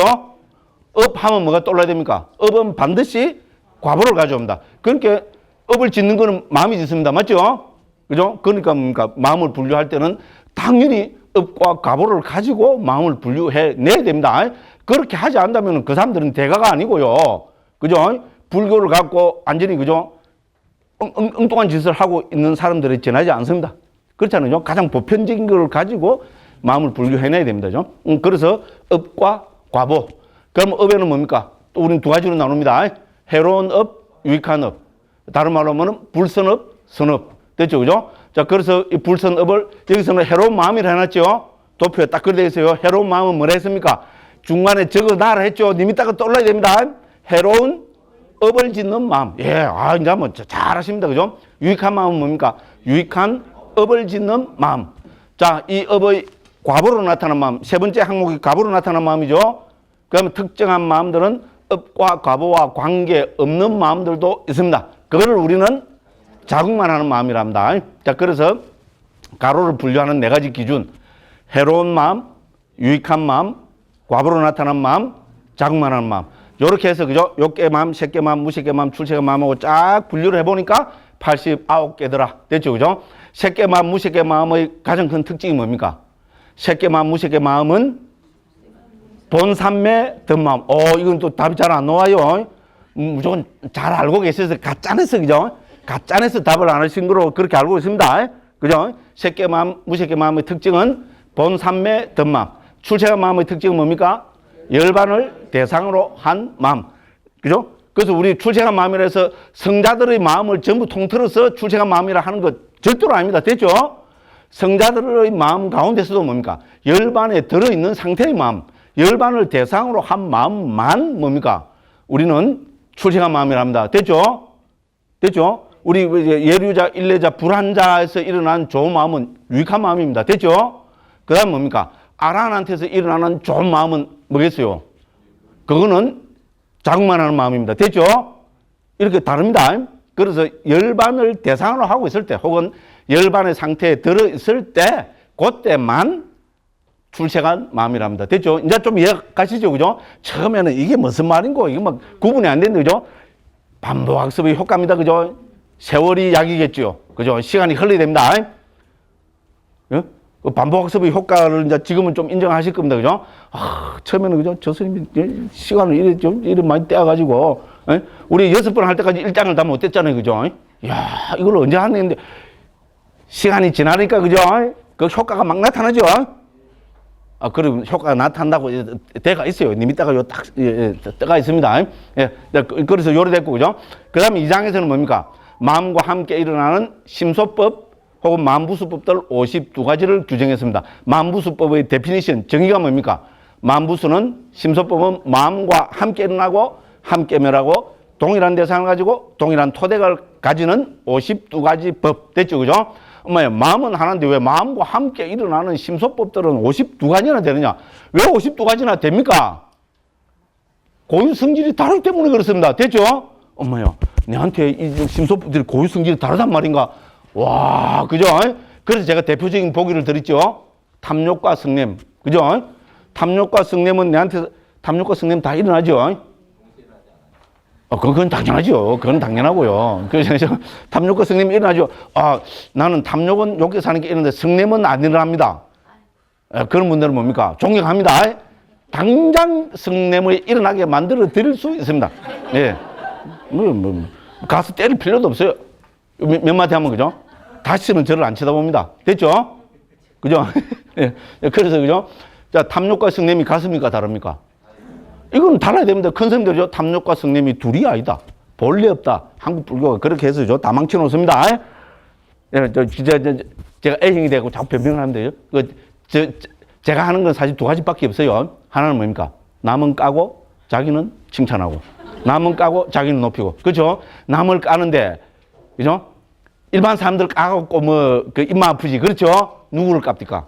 업하면 뭐가 떠올라야 됩니까? 업은 반드시 과보를 가져옵니다. 그러니까 업을 짓는 거는 마음이 짓습니다. 맞죠? 그죠? 그러니까 뭡니까? 마음을 분류할 때는 당연히 업과 과보를 가지고 마음을 분류해 내야 됩니다. 그렇게 하지 않다면 그 사람들은 대가가 아니고요. 그죠? 불교를 갖고 완전히, 그죠? 엉뚱한 짓을 하고 있는 사람들이 지나지 않습니다. 그렇잖아요. 가장 보편적인 걸 가지고 마음을 분류해내야 됩니다. 그죠? 그래서 업과 과보. 그럼 업에는 뭡니까? 또 우리는 두 가지로 나눕니다. 해로운 업, 유익한 업. 다른 말로 하면 불선업, 선업. 됐죠? 그죠? 자, 그래서 이 불선업을 여기서는 해로운 마음이라 해놨죠? 도표에 딱 그려져 있어요. 해로운 마음은 뭐라 했습니까? 중간에 적어 놔라 했죠? 님이 딱 떠올라야 됩니다. 해로운 업을 짓는 마음. 예, 이제 뭐 잘하십니다. 그죠? 유익한 마음은 뭡니까? 유익한 업을 짓는 마음. 자, 이 업의 과보로 나타난 마음. 세 번째 항목이 과보로 나타난 마음이죠? 그러면 특정한 마음들은 업과 과보와 관계 없는 마음들도 있습니다. 그거를 우리는 자국만 하는 마음이랍니다. 자, 그래서 가로를 분류하는 네 가지 기준. 해로운 마음, 유익한 마음, 과보로 나타난 마음, 자국만 하는 마음. 요렇게 해서, 그죠? 욕계 마음, 색계 마음, 무색계 마음, 출세계 마음하고 쫙 분류를 해보니까 89개더라. 됐죠? 그죠? 색계 마음, 무색계 마음의 가장 큰 특징이 뭡니까? 색계 마음, 무색계 마음은 본삼매 든마음. 이건 또 답이 잘 안 나와요. 무조건 잘 알고 계셔서 가짜내서, 그죠? 가짜내서 답을 안 하신 거로 그렇게 알고 있습니다. 그죠? 색계 마음, 무색계 마음의 특징은 본삼매 든마음. 출세간 마음의 특징은 뭡니까? 열반을 대상으로 한 마음. 그죠? 그래서 우리 출세간 마음이라 해서 성자들의 마음을 전부 통틀어서 출세간 마음이라 하는 것 절대로 아닙니다. 됐죠? 성자들의 마음 가운데서도 뭡니까? 열반에 들어있는 상태의 마음. 열반을 대상으로 한 마음만 뭡니까? 우리는 출세간 마음이라 합니다. 됐죠? 됐죠? 우리 예류자, 일례자, 불한자에서 일어난 좋은 마음은 유익한 마음입니다. 됐죠? 그 다음 뭡니까? 아라한테서 일어나는 좋은 마음은 뭐겠어요? 그거는 자국만 하는 마음입니다. 됐죠? 이렇게 다릅니다. 그래서 열반을 대상으로 하고 있을 때 혹은 열반의 상태에 들어있을 때 그때만 출세간 마음이랍니다. 됐죠? 이제 좀 이해가시죠? 그죠? 처음에는 이게 무슨 말인고 이게 막 구분이 안 되는데 그죠? 반복학습의 효과입니다. 그죠? 세월이 약이겠죠? 그죠? 시간이 흘러야 됩니다. 그 반복학습의 효과를 이제 지금은 좀 인정하실 겁니다. 그죠? 처음에는 그죠? 저 스님이 시간을 이래 많이 떼어가지고, 우리 6번 할 때까지 1장을 다 못 뗐잖아요. 그죠? 야, 이걸 언제 하는데, 시간이 지나니까, 그죠? 그 효과가 막 나타나죠? 그럼 효과가 나타난다고 대가 있어요. 님이따가 요 딱, 떠가 있습니다. 예, 그래서 요래 됐고, 그죠? 그 다음에 2장에서는 뭡니까? 마음과 함께 일어나는 심소법 혹은 마음부수법들 52가지를 규정했습니다. 마음부수법의 데피니션, 정의가 뭡니까? 마음부수는, 심소법은 마음과 함께 일어나고, 함께 멸하고, 동일한 대상을 가지고, 동일한 토대를 가지는 52가지 법. 됐죠? 그죠? 마음은 하나인데 왜 마음과 함께 일어나는 심소법들은 52가지나 되느냐? 왜 52가지나 됩니까? 고유 성질이 다르기 때문에 그렇습니다. 됐죠? 내한테 이 심소법들이 고유 성질이 다르단 말인가? 와, 그죠? 그래서 제가 대표적인 보기를 드렸죠. 탐욕과 성냄. 그죠? 탐욕과 성냄은 내한테, 탐욕과 성냄 다 일어나죠? 그건 당연하죠. 그건 당연하고요. 그래서 탐욕과 성냄이 일어나죠. 나는 탐욕은 욕에 사는 게 있는데 성냄은 안 일어납니다. 그런 분들은 뭡니까? 존경합니다. 당장 성냄을 일어나게 만들어 드릴 수 있습니다. 예. 가서 때릴 필요도 없어요. 몇 마디 하면, 그죠? 다시는 저를 안 쳐다봅니다. 됐죠? 그죠? 예. 그래서, 그죠? 자, 탐욕과 성냄이 같습니까? 다릅니까? 이건 달라야 됩니다. 큰 스님들이죠. 탐욕과 성냄이 둘이 아니다. 본래 없다. 한국 불교가 그렇게 해서 다 망쳐 놓습니다. 예, 제가 A형이 되고 자꾸 변명을 하면 돼요. 제가 하는 건 사실 2가지밖에 없어요. 하나는 뭡니까? 남은 까고 자기는 칭찬하고. 남은 까고 자기는 높이고. 그렇죠? 남을 까는데, 그죠? 일반 사람들 까갖고 입만 아프지. 그렇죠? 누구를 깝니까?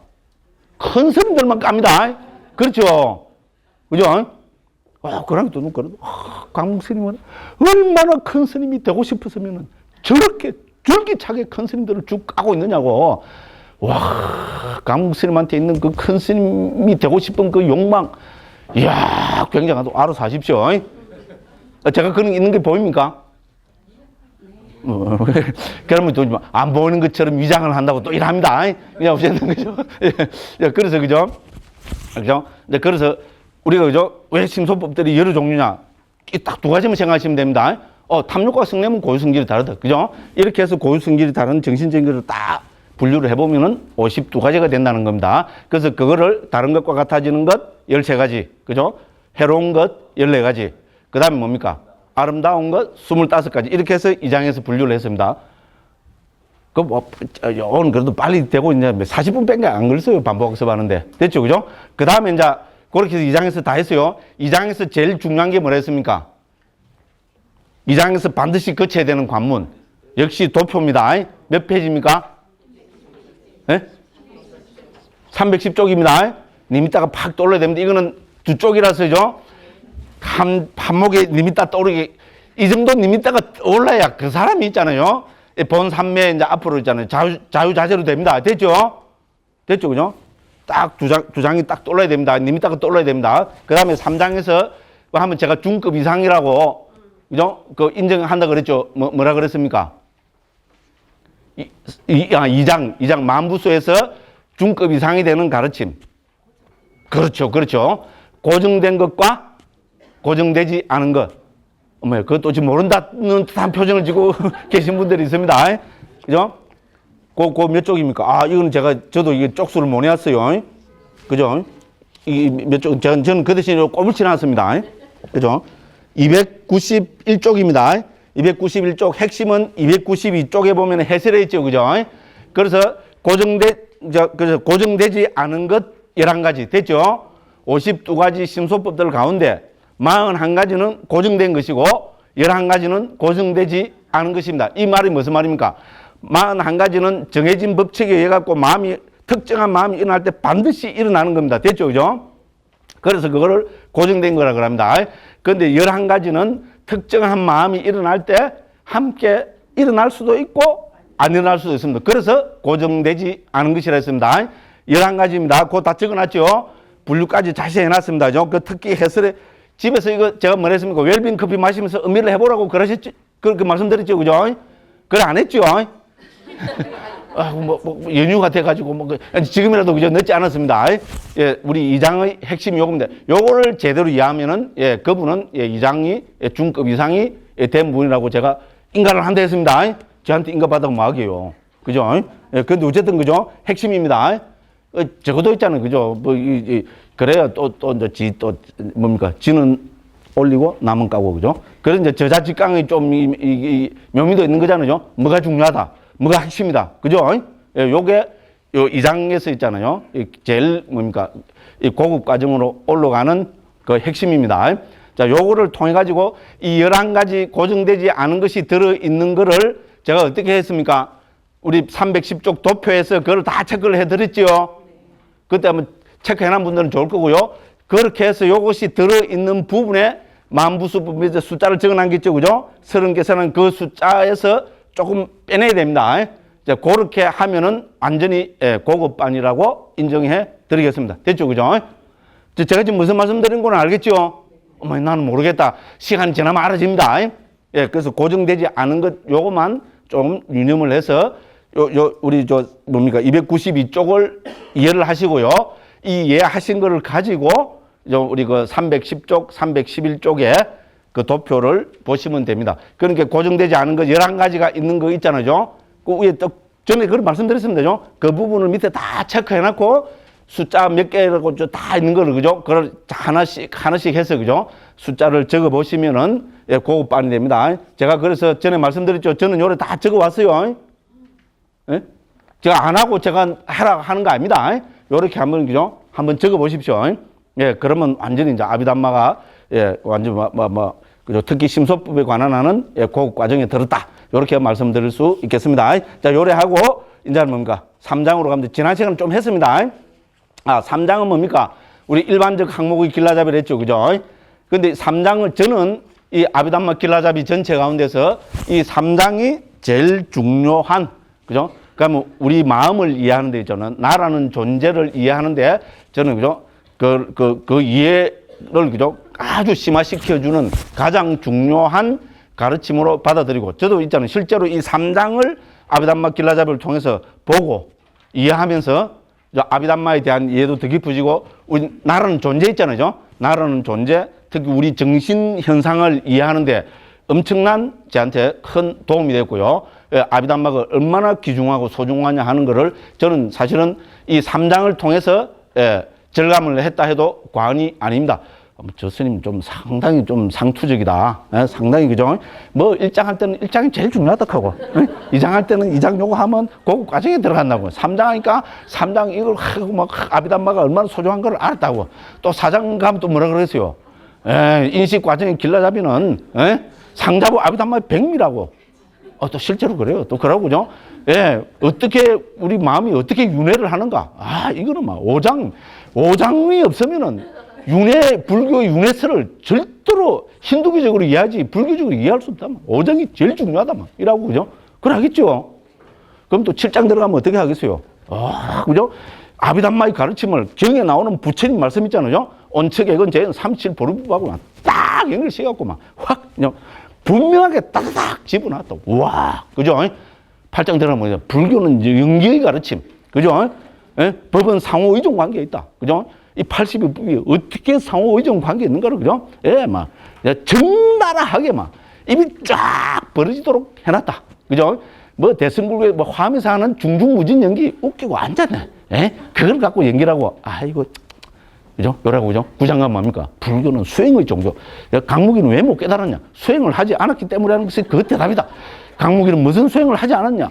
큰 스님들만 깝니다. 그렇죠? 그죠? 그러면 또 그래도 광목 스님은 얼마나 큰 스님이 되고 싶었으면 저렇게 줄기차게 큰 스님들을 쭉 까고 있느냐고. 광목 스님한테 있는 그 큰 스님이 되고 싶은 그 욕망, 이야, 굉장하다. 알아서 하십시오. 제가 그런 게 있는 게 보입니까? 그러면 또 안 보이는 것처럼 위장을 한다고 또 일합니다. 그냥 어쨌든, 그죠? 그래서, 그죠? 그죠? 그래서 우리가, 그죠? 왜 심소법들이 여러 종류냐? 딱 2가지만 생각하시면 됩니다. 탐욕과 성냄은 고유 성질이 다르다. 그죠? 이렇게 해서 고유 성질이 다른 정신적인 것을 딱 분류를 해보면은 52가지가 된다는 겁니다. 그래서 그거를 다른 것과 같아지는 것 13가지. 그죠? 해로운 것 14가지. 그 다음에 뭡니까? 아름다운 것 25가지. 이렇게 해서 2장에서 분류를 했습니다. 오늘 그래도 빨리 되고 이제 40분밖에 안 걸렸어요. 반복학습 하는데. 됐죠? 그죠? 그 다음에 이제 그렇게 해서 2장에서 다 했어요. 2장에서 제일 중요한 게 뭐라 했습니까? 2장에서 반드시 거쳐야 되는 관문. 역시 도표입니다. 몇 페이지입니까? 네? 310쪽입니다. 님 이따가 팍 떠올려야 됩니다. 이거는 2쪽이라서죠. 한 목에 님 이따 떠오르게, 이 정도 님 이따가 올라야 그 사람이 있잖아요. 본 삼매 이제 앞으로 있잖아요. 자유자재로 됩니다. 됐죠? 됐죠? 그죠? 딱 두 장이 딱 떠올라야 됩니다. 님 이따가 떠올라야 됩니다. 그 다음에 3장에서 하면 제가 중급 이상이라고, 그죠? 인정한다 그랬죠? 뭐라 그랬습니까? 2장 만부수에서 중급 이상이 되는 가르침. 그렇죠. 그렇죠. 고정된 것과 고정되지 않은 것. 그것도 지금 모른다는 듯한 표정을 지고 계신 분들이 있습니다. 그죠? 몇 쪽입니까? 이거는 저도 이게 쪽수를 못 외웠어요. 그죠? 몇 쪽, 저는 그 대신에 꼬불치 나왔습니다. 그죠? 291쪽입니다. 291쪽 핵심은 292쪽에 보면 해설해 있죠. 그죠? 그래서 고정되지 않은 것 11가지 됐죠? 52가지 심소법들 가운데 41가지는 고정된 것이고 11가지는 고정되지 않은 것입니다. 이 말이 무슨 말입니까? 41가지는 정해진 법칙에 의해 갖고 특정한 마음이 일어날 때 반드시 일어나는 겁니다. 됐죠? 그죠? 그래서 그거를 고정된 거라 그럽니다. 그런데 11가지는 특정한 마음이 일어날 때 함께 일어날 수도 있고 안 일어날 수도 있습니다. 그래서 고정되지 않은 것이라 했습니다. 11가지입니다. 그거 다 적어놨죠? 분류까지 자세히 해놨습니다. 특히 해설에 집에서 이거 제가 뭐라 했습니까? 웰빙 커피 마시면서 음미를 해보라고 그러셨죠? 그렇게 말씀드렸죠? 그죠? 그래 안 했죠? 연유가 돼가지고 지금이라도 그저 늦지 않았습니다. 예, 우리 이장의 핵심이 요겁니다. 요거를 제대로 이해하면은 예, 그분은 예, 이장이 예, 중급 이상이 예, 된 분이라고 제가 인가를 한다 했습니다. 저한테 인가 받으면 뭐 하게요. 그죠? 예, 근데 어쨌든 그죠? 핵심입니다. 저것도 있잖아요. 그죠? 그래야 또 뭡니까? 지는 올리고 남은 까고, 그죠? 그런 이제 저자직강이 좀 묘미도 있는 거잖아요. 뭐가 중요하다. 뭐가 핵심이다. 그죠? 예, 요게 요 2장에서 있잖아요. 제일 뭡니까? 이 고급 과정으로 올라가는 그 핵심입니다. 자, 요거를 통해 가지고 이 11가지 고정되지 않은 것이 들어있는 거를 제가 어떻게 했습니까? 우리 310쪽 도표에서 그걸 다 체크를 해드렸지요. 그때 한번 체크해놓은 분들은 좋을 거고요. 그렇게 해서 요것이 들어있는 부분에 만부수법에서 숫자를 적어놓은 게 있죠. 그죠? 30개서는 그 숫자에서 조금 빼내야 됩니다. 이제 그렇게 하면은 완전히 고급반이라고 인정해 드리겠습니다. 됐죠? 그죠? 제가 지금 무슨 말씀 드린 건 알겠죠? 어머, 나는 모르겠다. 시간이 지나면 알아집니다. 예, 그래서 고정되지 않은 것, 요것만 좀 유념을 해서, 우리 292쪽을 이해를 하시고요. 이 이해하신 거를 가지고, 우리 그 310쪽, 311쪽에 그 도표를 보시면 됩니다. 그러니까 고정되지 않은 거 11가지가 있는 거 있잖아요. 그 위에 또 전에 그걸 말씀드렸습니다. 그 부분을 밑에 다 체크해놓고 숫자 몇 개라고 다 있는 거를, 그죠? 그걸 하나씩 해서, 그죠? 숫자를 적어 보시면은, 예, 고급반이 됩니다. 제가 그래서 전에 말씀드렸죠. 저는 요래 다 적어 왔어요. 예? 제가 안 하고 제가 하는 거 아닙니다. 요렇게 한번, 그죠? 한번 적어 보십시오. 예, 그러면 완전히 이제 아비담마가, 예, 완전 그죠? 특히 심소법에 관한 하는 예, 고급 과정에 들었다. 요렇게 말씀드릴 수 있겠습니다. 자, 요래하고, 이제는 뭡니까? 3장으로 가면 지난 시간 좀 했습니다. 3장은 뭡니까? 우리 일반적 항목의 길라잡이를 했죠. 그죠? 근데 3장을 저는 이 아비담마 길라잡이 전체 가운데서 이 3장이 제일 중요한, 그죠? 그러면 우리 마음을 이해하는데 저는 나라는 존재를 이해하는데 저는, 그죠? 그 이해를, 그죠? 아주 심화시켜주는 가장 중요한 가르침으로 받아들이고, 저도 있잖아요. 실제로 이 3장을 아비담마 길라잡이를 통해서 보고 이해하면서 아비담마에 대한 이해도 더 깊어지고, 우리 나라는 존재 있잖아요. 나라는 존재, 특히 우리 정신 현상을 이해하는데 엄청난 저한테 큰 도움이 됐고요. 아비담마가 얼마나 귀중하고 소중하냐 하는 거를 저는 사실은 이 3장을 통해서 절감을 했다 해도 과언이 아닙니다. 저 스님 좀 상당히 좀 상투적이다. 상당히, 그죠? 뭐 1장 할 때는 1장이 제일 중요하다 하고, 2장 할 때는 2장 요거 하면 고급 과정에 들어간다고, 3장 하니까 3장 이걸 하고 막 아비담마가 얼마나 소중한 걸 알았다고, 또 4장 가면 또 뭐라 그랬어요? 인식 과정의 길라잡이는 상자부 아비담마의 백미라고. 또 실제로 그래요. 또 그러고, 그죠? 예, 어떻게 우리 마음이 어떻게 윤회를 하는가? 이거는 막 5장이 없으면은 불교의 윤회설을 절대로 힌두교적으로 이해하지 불교적으로 이해할 수 없다. 5장이 제일 중요하다. 이라고, 그죠? 그걸 하겠죠. 그럼 또 7장 들어가면 어떻게 하겠어요? 그죠? 아비담마의 가르침을 경에 나오는 부처님 말씀 있잖아요. 온척액은 제는 37보름법하고 딱 연결시켜갖고 확 그냥 분명하게 따닥 집어놨다. 와, 그죠? 8장 들어가면 불교는 영기의 가르침. 그죠? 예? 법은 상호 의존 관계에 있다. 그죠? 이 82법이 어떻게 상호 의존 관계에 있는가를, 그죠? 예, 적나라하게 입이 쫙 벌어지도록 해놨다. 그죠? 대승불교의 화면에서 하는 중중무진 연기 웃기고 앉았네. 예? 그걸 갖고 연기라고, 이거, 그죠? 요라고, 그죠? 구장관 뭡니까? 불교는 수행의 종교. 강무기는 왜 못 깨달았냐? 수행을 하지 않았기 때문에 하는 것이 그 대답이다. 강무기는 무슨 수행을 하지 않았냐?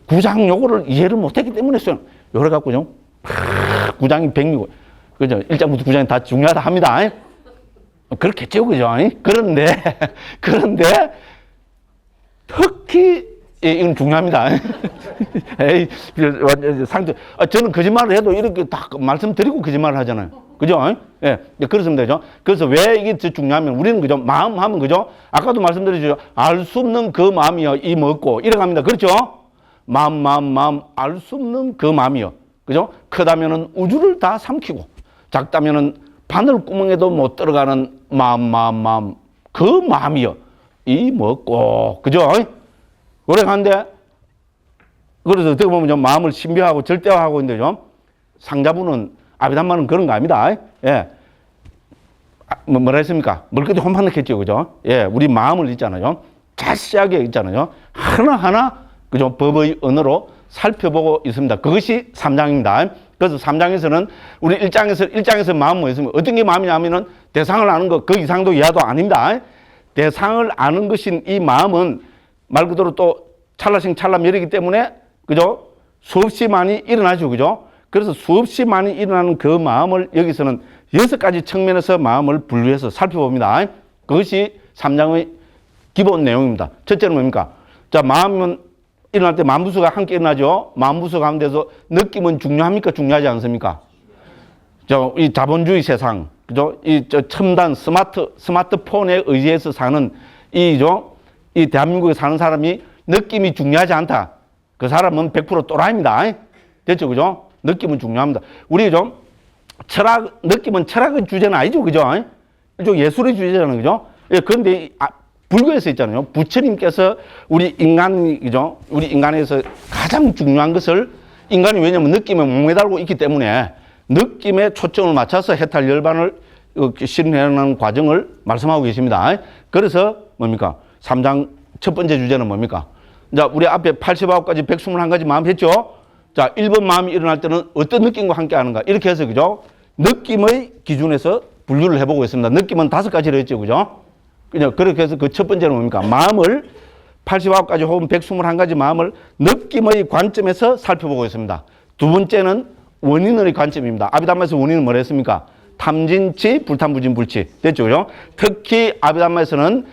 구장 요거를 이해를 못했기 때문에 수행. 요래 갖고, 그죠? 구장이 백미고. 그죠? 1장부터 9장이 다 중요하다 합니다. 그렇겠죠. 그죠? 그런데, 특히, 이건 중요합니다. 저는 거짓말을 해도 이렇게 다 말씀드리고 거짓말을 하잖아요. 그죠? 예, 그렇습니다. 그죠? 그래서 왜 이게 더 중요하면 우리는, 그죠? 마음 하면, 그죠? 아까도 말씀드렸죠. 알 수 없는 그 마음이요. 이 먹고. 이래 갑니다. 그렇죠? 마음. 알 수 없는 그 마음이요. 그죠? 크다면은 우주를 다 삼키고, 작다면은 바늘구멍에도 못 들어가는 마음. 그 마음이요. 이 먹고. 그죠? 오래 간데 그래서 어떻게 보면 좀 마음을 신비하고 절대화하고 있는데 좀 상자부는 아비담마는 그런 거 아닙니다. 예. 뭐라 했습니까? 멀거지 혼만 넣겠죠. 그죠? 예. 우리 마음을 있잖아요. 자세하게 있잖아요. 하나하나 그죠? 법의 언어로 살펴보고 있습니다. 그것이 3장입니다. 그래서 3장에서는 우리 1장에서 마음 뭐였습니까? 어떤 게 마음이냐 하면은 대상을 아는 것, 그 이상도 이하도 아닙니다. 대상을 아는 것인 이 마음은 말 그대로 또 찰나생 찰나멸이기 때문에 그죠? 수없이 많이 일어나죠. 그죠? 그래서 수없이 많이 일어나는 그 마음을 여기서는 6가지 측면에서 마음을 분류해서 살펴봅니다. 그것이 3장의 기본 내용입니다. 첫째는 뭡니까? 자, 마음은 일어날 때 만부수가 함께 일어나죠. 만부수 가운데서 느낌은 중요합니까? 중요하지 않습니까? 이 자본주의 세상, 그죠? 첨단 스마트폰에 의지해서 사는 이 대한민국에 사는 사람이 느낌이 중요하지 않다. 그 사람은 100% 또라이입니다. 됐죠? 그죠? 느낌은 중요합니다. 우리 느낌은 철학의 주제는 아니죠. 그죠? 일종 예술의 주제잖아요. 그죠? 예, 그런데 불교에서 있잖아요. 부처님께서 우리 인간이죠. 우리 인간에서 가장 중요한 것을 인간이 왜냐면 느낌에 목매달고 있기 때문에 느낌에 초점을 맞춰서 해탈 열반을 실현하는 과정을 말씀하고 계십니다. 그래서 뭡니까? 3장 첫 번째 주제는 뭡니까? 자, 우리 앞에 89가지 121가지 마음 했죠? 자, 1번 마음이 일어날 때는 어떤 느낌과 함께 하는가? 이렇게 해서, 그죠? 느낌의 기준에서 분류를 해보고 있습니다. 느낌은 5가지로 했죠, 그죠? 그렇게 해서 그 첫 번째는 뭡니까? 마음을 89가지 혹은 121가지 마음을 느낌의 관점에서 살펴보고 있습니다. 두 번째는 원인의 관점입니다. 아비담마에서 원인은 뭐라 했습니까? 탐진치, 불탐부진, 불치. 됐죠, 그죠? 특히 아비담마에서는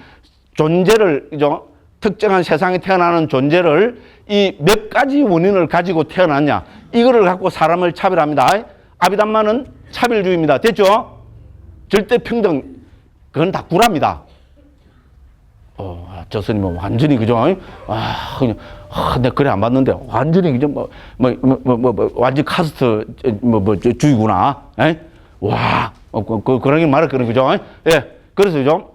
존재를, 그죠? 특정한 세상에 태어나는 존재를 이 몇 가지 원인을 가지고 태어났냐. 이거를 갖고 사람을 차별합니다. 아비담마는 차별주의입니다. 됐죠? 절대 평등. 그건 다 구라입니다. 저 스님은 완전히, 그죠? 내가 그래 안 봤는데, 완전히, 그죠? 완전 카스트, 주의구나. 와, 그런 게 말했거든, 그죠? 예. 그래서, 그죠?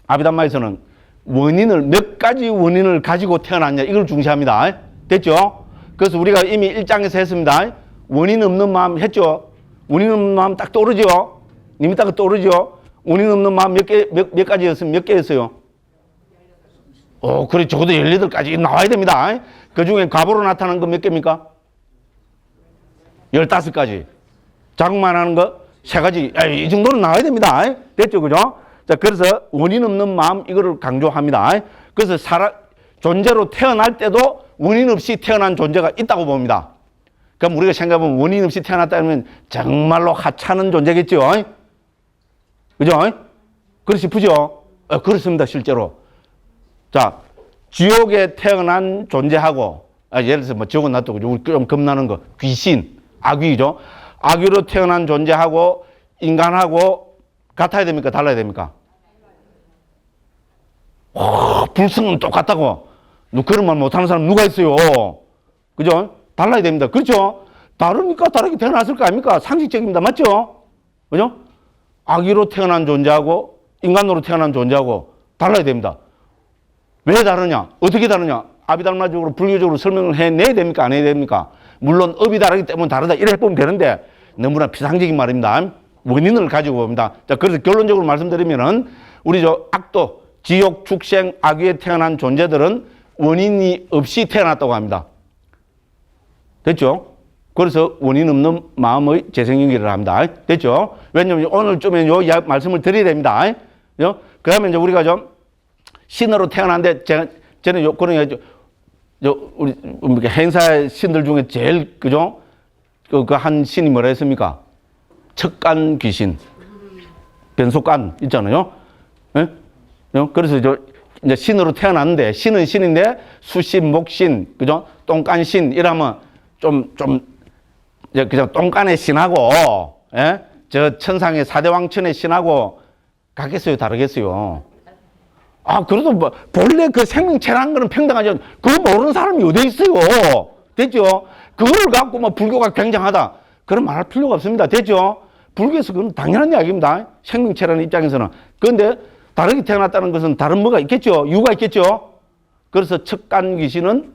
아비담마에서는 몇 가지 원인을 가지고 태어났냐, 이걸 중시합니다. 됐죠? 그래서 우리가 이미 1장에서 했습니다. 원인 없는 마음 했죠? 원인 없는 마음 딱 떠오르죠? 님이 딱 떠오르죠? 원인 없는 마음 몇 가지였으면 몇 개였어요? 그래, 적어도 18가지 나와야 됩니다. 그 중에 갑으로 나타나는 거 몇 개입니까? 15가지. 자국만 하는 거 3가지. 이 정도는 나와야 됩니다. 됐죠? 그죠? 자, 그래서 원인 없는 마음, 이거를 강조합니다. 그래서 존재로 태어날 때도 원인 없이 태어난 존재가 있다고 봅니다. 그럼 우리가 생각해보면 원인 없이 태어났다면 정말로 하찮은 존재겠죠? 그죠? 그렇지 싶으죠? 그렇습니다, 실제로. 자, 지옥에 태어난 존재하고, 예를 들어서 지옥은 놔두고, 우리 좀 겁나는 거, 귀신, 악귀죠? 악귀로 태어난 존재하고, 인간하고 같아야 됩니까? 달라야 됩니까? 불성은 똑같다고. 그런 말 못하는 사람 누가 있어요? 그죠? 달라야 됩니다. 그렇죠? 다르니까 다르게 태어났을 거 아닙니까? 상식적입니다. 맞죠? 그죠? 악귀로 태어난 존재하고, 인간으로 태어난 존재하고 달라야 됩니다. 왜 다르냐? 어떻게 다르냐? 아비달마적으로 불교적으로 설명을 해내야 됩니까? 안 해야 됩니까? 물론 업이 다르기 때문에 다르다 이래 해보면 되는데 너무나 피상적인 말입니다. 원인을 가지고 봅니다. 자, 그래서 결론적으로 말씀드리면은 우리 악도, 지옥, 축생, 악귀에 태어난 존재들은 원인이 없이 태어났다고 합니다. 됐죠? 그래서 원인 없는 마음의 재생연기를 합니다. 됐죠? 왜냐면 오늘 좀에 요 말씀을 드려야 됩니다. 그 다음에 이제 우리가 신으로 태어났는데, 저는 그런, 우리, 행사 신들 중에 제일, 그죠? 한 신이 뭐라 했습니까? 척간 귀신. 변속간 있잖아요. 예? 그래서 이제 신으로 태어났는데, 신은 신인데, 수신, 목신, 그죠? 똥간신, 이러면 그냥 똥간의 신하고, 예? 저 천상의 4대 왕천의 신하고 같겠어요? 다르겠어요? 그래도 본래 그 생명체라는 거는 평등하죠. 그거 모르는 사람이 어디 있어요? 됐죠? 그걸 갖고 불교가 굉장하다. 그런 말할 필요가 없습니다. 됐죠? 불교에서 그건 당연한 이야기입니다. 생명체라는 입장에서는. 그런데 다르게 태어났다는 것은 다른 뭐가 있겠죠? 이유가 있겠죠? 그래서 척간 귀신은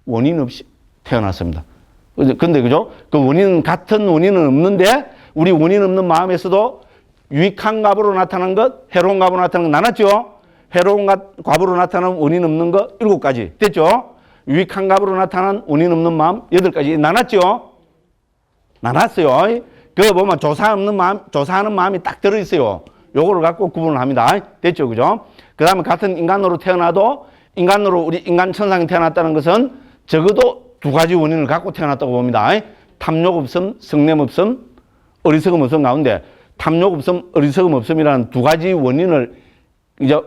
원인 없이 태어났습니다. 근데 그죠? 그 원인은 같은 원인은 없는데 우리 원인 없는 마음에서도 유익한 값으로 나타난 것, 해로운 값으로 나타난 것 나눴죠? 해로운 값으로 나타난 원인 없는 것 7가지 됐죠? 유익한 값으로 나타난 원인 없는 마음 8가지 나눴죠? 나눴어요. 그거 보면 조사하는 마음이 딱 들어있어요. 요거를 갖고 구분을 합니다. 됐죠? 그죠? 그 다음에 같은 인간으로 태어나도 인간으로 우리 인간 천상에 태어났다는 것은 적어도 2가지 원인을 갖고 태어났다고 봅니다. 탐욕 없음, 성냄 없음, 어리석음 없음 가운데 탐욕 없음, 어리석음 없음이라는 2가지 원인을 이제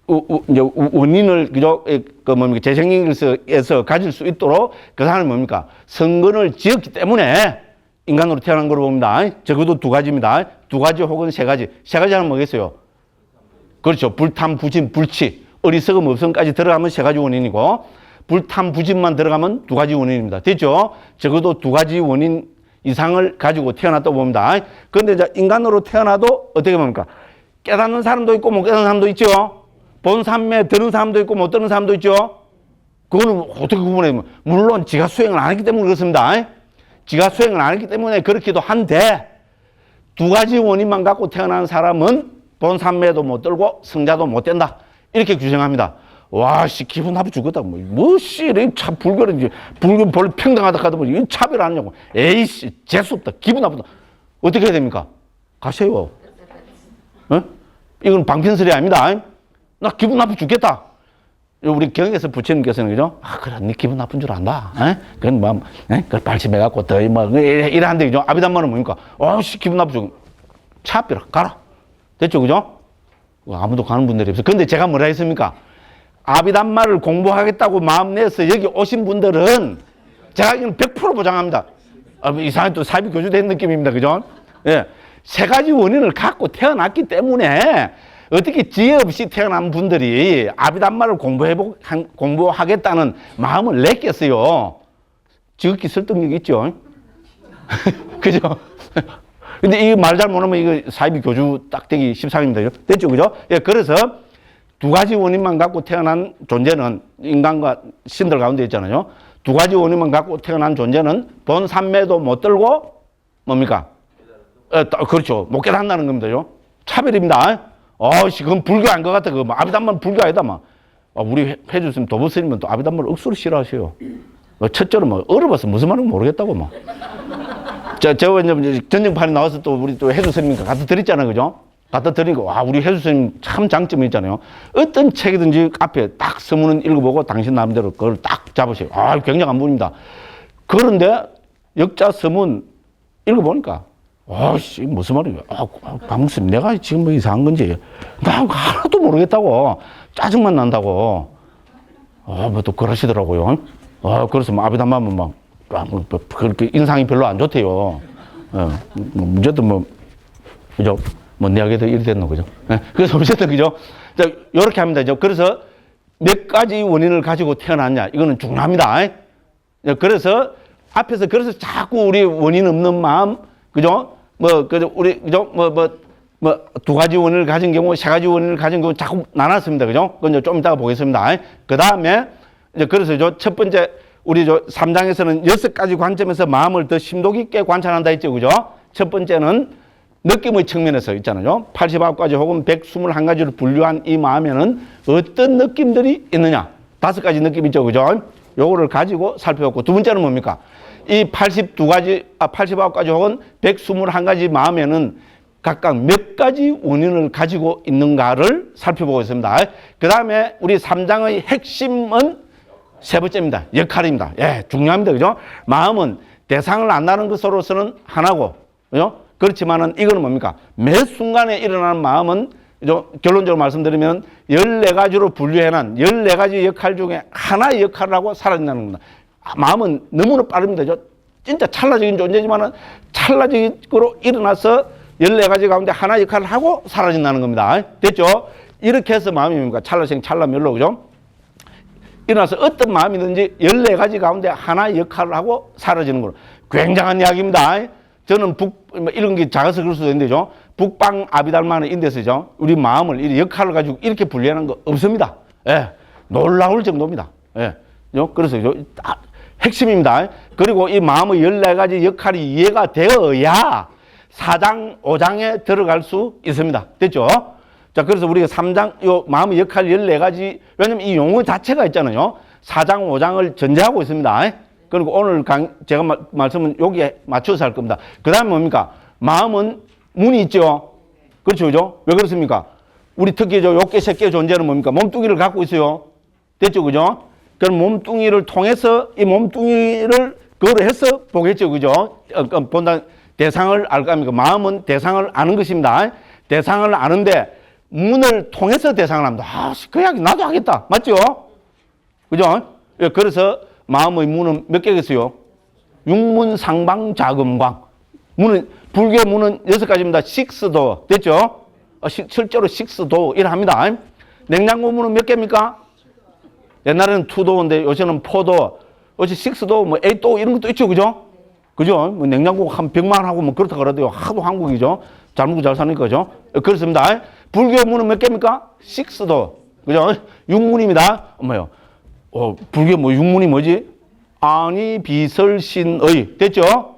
원인을 그죠? 그 뭡니까? 재생에서 가질 수 있도록 그 사람이 뭡니까? 성근을 지었기 때문에 인간으로 태어난 걸로 봅니다. 적어도 2가지입니다. 2가지 혹은 3가지. 3가지 하면 뭐겠어요? 그렇죠. 불탐, 부진, 불치, 어리석음, 없음까지 들어가면 3가지 원인이고 불탐, 부진만 들어가면 2가지 원인입니다. 됐죠? 적어도 2가지 원인 이상을 가지고 태어났다고 봅니다. 그런데 이제 인간으로 태어나도 어떻게 봅니까? 깨닫는 사람도 있고 못 깨닫는 사람도 있죠. 본 삶에 드는 사람도 있고 못 드는 사람도 있죠. 그거는 어떻게 구분해요? 물론 지가 수행을 안 했기 때문에 그렇습니다. 지가 수행을 안 했기 때문에 그렇기도 한데 2가지 원인만 갖고 태어난 사람은 본 삼매도 못 들고 성자도 못 된다. 이렇게 규정합니다. 와, 씨, 기분 나쁘 죽겠다. 씨, 참, 불교는, 불교 별로 평등하다 하더니, 이 차별 안 하냐고. 에이씨, 재수없다. 기분 나쁘다. 어떻게 해야 됩니까? 가세요. 어? 이건 방편설이 아닙니다. 나 기분 나쁘 죽겠다. 우리 경에서 부처님께서는, 그죠? 아, 그래, 네 기분 나쁜 줄 안다. 그건 뭐, 그걸 발심해갖고, 이래한데, 그죠? 아비담마는 뭡니까? 씨, 기분 나쁘 죽 차별아, 가라. 됐죠, 그죠? 아무도 가는 분들이 없어요. 근데 제가 뭐라 했습니까? 아비담마를 공부하겠다고 마음 내서 여기 오신 분들은 제가 이건 100% 보장합니다. 이상하게 또 사이비 교주 된 느낌입니다. 그죠? 예. 3가지 원인을 갖고 태어났기 때문에 어떻게 지혜 없이 태어난 분들이 아비담마를 공부하겠다는 마음을 냈겠어요. 지극히 설득력이 있죠. 그죠? 근데 이 말 잘 못하면 이거 사이비 교주 딱대기 13입니다. 됐죠? 그죠? 예, 그래서 2가지 원인만 갖고 태어난 존재는 인간과 신들 가운데 있잖아요. 2가지 원인만 갖고 태어난 존재는 본 삼매도 못 들고 뭡니까? 그렇죠. 못 깨닫는다는 겁니다. 차별입니다. 그건 불교 아닌 것 같아. 그 아비담마는 불교 아니다. 우리 해주스님 도부스님은 또 아비담마를 억수로 싫어하셔요. 첫째로 어려워서 무슨 말인지 모르겠다고 제가 이제 전쟁판에 나와서 또 우리 또 해주스님과 갖다 드렸잖아요. 그죠? 갖다 드리니까, 우리 해주스님 참 장점이 있잖아요. 어떤 책이든지 앞에 딱 서문은 읽어보고 당신 나름대로 그걸 딱 잡으세요. 굉장한 분입니다. 그런데 역자 서문 읽어보니까, 무슨 말이에요? 박목스님, 내가 지금 뭐 이상한 건지, 나 하나도 모르겠다고. 짜증만 난다고. 또 그러시더라고요. 그래서 아비담마면 그렇게 인상이 별로 안 좋대요. 문제도 그죠? 내하게도 이리 됐노, 그죠? 그래서 어쨌든, 그죠? 자, 요렇게 합니다. 그래서 몇 가지 원인을 가지고 태어났냐. 이거는 중요합니다. 그래서 앞에서 그래서 자꾸 우리 원인 없는 마음, 그죠? 우리, 그죠? 2가지 원인을 가진 경우, 3가지 원인을 가진 경우 자꾸 나눴습니다. 그죠? 그건 좀 이따가 보겠습니다. 그 다음에, 그래서 첫 번째, 우리 3장에서는 6가지 관점에서 마음을 더 심도 깊게 관찰한다 했죠. 그죠? 첫 번째는 느낌의 측면에서 있잖아요. 89가지 혹은 121가지를 분류한 이 마음에는 어떤 느낌들이 있느냐. 5가지 느낌 있죠. 그죠? 요거를 가지고 살펴봤고, 두 번째는 뭡니까? 이 89가지 혹은 121가지 마음에는 각각 몇 가지 원인을 가지고 있는가를 살펴보고 있습니다. 그 다음에 우리 3장의 핵심은 3번째입니다. 역할입니다. 예, 중요합니다. 그죠? 마음은 대상을 안 나는 것으로서는 하나고, 그죠? 그렇지만은 이거는 뭡니까? 매 순간에 일어나는 마음은 결론적으로 말씀드리면 14가지로 분류해놓은 14가지 역할 중에 하나의 역할을 하고 사라진다는 겁니다. 마음은 너무나 빠릅니다. 진짜 찰나적인 존재지만은 찰나적으로 일어나서 14가지 가운데 하나의 역할을 하고 사라진다는 겁니다. 됐죠? 이렇게 해서 마음이 뭡니까? 찰나생 찰나멸로, 그죠? 일어나서 어떤 마음이든지 14가지 가운데 하나의 역할을 하고 사라지는 거로. 굉장한 이야기입니다. 저는 이런 게 작아서 그럴 수도 있는데, 북방 아비달마는 인데서죠. 우리 마음을 이 역할을 가지고 이렇게 분류하는 거 없습니다. 예. 놀라울 정도입니다. 예. 그래서 핵심입니다. 그리고 이 마음의 14가지 역할이 이해가 되어야 4장, 5장에 들어갈 수 있습니다. 됐죠? 자, 그래서 우리가 3장, 요 마음의 역할 14가지, 왜냐면 이 용어 자체가 있잖아요. 4장, 5장을 전제하고 있습니다. 그리고 오늘 제가 말씀은 여기에 맞춰서 할 겁니다. 그 다음에 뭡니까? 마음은 문이 있죠? 그렇죠, 그죠? 왜 그렇습니까? 우리 특히 요께 새끼의 존재는 뭡니까? 몸뚱이를 갖고 있어요. 됐죠, 그죠? 그럼 몸뚱이를 통해서 이 몸뚱이를 그거를 해서 보겠죠, 그죠? 본다, 대상을 알 거 아닙니까? 마음은 대상을 아는 것입니다. 대상을 아는데 문을 통해서 대상을 합니다. 아, 그 이야기 나도 하겠다. 맞죠? 그죠? 그래서 마음의 문은 몇 개겠어요? 육문, 상방, 자금광. 문은, 불교 문은 6가지입니다. 식스도. 됐죠? 실제로 식스도 이랍니다. 냉장고 문은 몇 개입니까? 옛날에는 투도인데 요새는 포도, 어제 식스도, 뭐 에이도 이런 것도 있죠, 그죠? 그죠? 뭐 냉장고 한 100만 하고 뭐 그렇다 그래도요. 하도 한국이죠. 잘 먹고 잘 사는 거죠. 그렇습니다. 불교 문은 몇 개입니까? 식스도. 그죠? 육문입니다. 뭐요? 불교 뭐 육문이 뭐지? 아니, 비설신의. 됐죠?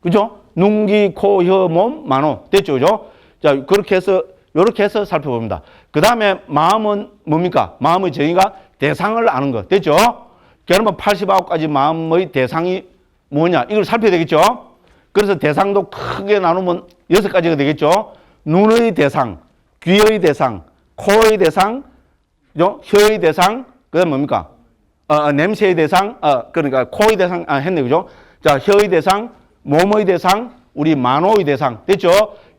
그죠? 눈기, 코, 혀, 몸, 만호. 됐죠? 그죠? 자, 그렇게 해서, 요렇게 해서 살펴봅니다. 그 다음에 마음은 뭡니까? 마음의 정의가 대상을 아는 것. 됐죠? 그러면 89가지 마음의 대상이 뭐냐? 이걸 살펴야 되겠죠? 그래서 대상도 크게 나누면 6가지가 되겠죠? 눈의 대상, 귀의 대상, 코의 대상, 그죠? 혀의 대상, 그 다음 뭡니까? 냄새의 대상, 그러니까 코의 대상, 했네, 그죠? 자, 혀의 대상, 몸의 대상, 우리 만호의 대상. 됐죠?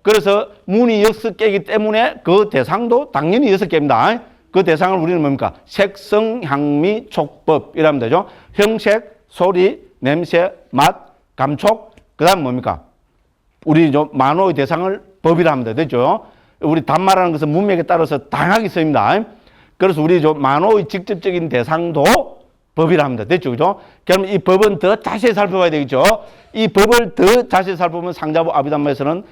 그래서 문이 6개이기 때문에 그 대상도 당연히 6개입니다. 그 대상을 우리는 뭡니까? 색성, 향미, 촉법. 이라면 되죠? 형색, 소리, 냄새, 맛, 감촉. 그 다음 뭡니까? 우리 만호의 대상을 법이라 합니다. 됐죠? 우리 단말하는 것은 문맥에 따라서 다양하게 쓰입니다. 그래서 우리 만호의 직접적인 대상도 법이라 합니다. 됐죠? 그죠? 그러면 이 법은 더 자세히 살펴봐야 되겠죠? 이 법을 더 자세히 살펴보면 상자부 아비담마에서는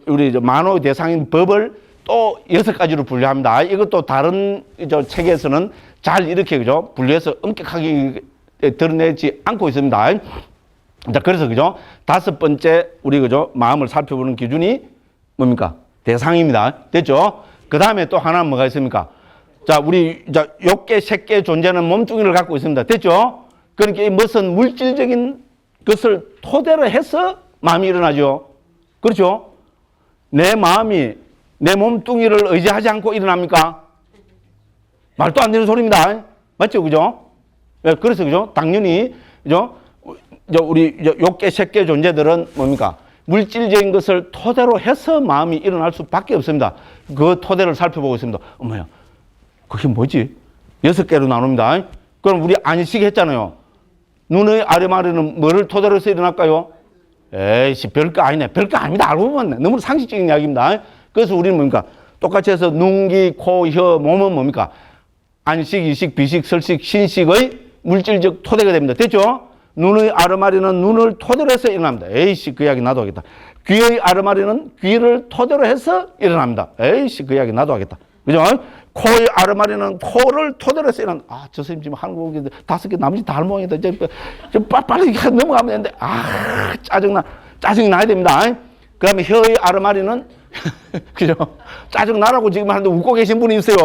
우리 만호의 대상인 법을 또 6가지로 분류합니다. 이것도 다른 책에서는 잘 이렇게, 그죠? 분류해서 엄격하게 드러내지 않고 있습니다. 자, 그래서, 그죠? 5번째, 우리, 그죠? 마음을 살펴보는 기준이 뭡니까? 대상입니다. 됐죠? 그 다음에 또 하나는 뭐가 있습니까? 자, 우리, 요께, 새께 존재는 몸뚱이를 갖고 있습니다. 됐죠? 그러니까 무슨 물질적인 것을 토대로 해서 마음이 일어나죠. 그렇죠? 내 마음이 내 몸뚱이를 의지하지 않고 일어납니까? 말도 안 되는 소리입니다. 맞죠? 그죠? 그래서, 그죠? 당연히, 그죠? 우리 요께, 새께 존재들은 뭡니까? 물질적인 것을 토대로 해서 마음이 일어날 수밖에 없습니다. 그 토대를 살펴보고 있습니다. 어머야, 그게 뭐지? 6개로 나눕니다. 그럼 우리 안식 했잖아요. 눈의 아래마리는 뭐를 토대로 해서 일어날까요? 에이씨, 별거 아니네. 별거 아닙니다. 알고 보면 너무 상식적인 이야기입니다. 그래서 우리는 뭡니까? 똑같이 해서 눈기, 코, 혀, 몸은 뭡니까? 안식, 이식, 비식, 설식, 신식의 물질적 토대가 됩니다. 됐죠? 눈의 아르마리는 눈을 토대로 해서 일어납니다. 에이씨, 그 이야기 나도 하겠다. 귀의 아르마리는 귀를 토대로 해서 일어납니다. 에이씨, 그 이야기 나도 하겠다. 그죠? 코의 아르마리는 코를 토대로 해서 일어납니다. 아, 저 선생님 지금 한국에 5개 나머지 다 할머니다. 빨리 넘어가면 되는데, 짜증이 나야 됩니다. 그 다음에 혀의 아르마리는, 그죠? 짜증나라고 지금 하는데 웃고 계신 분이 있어요.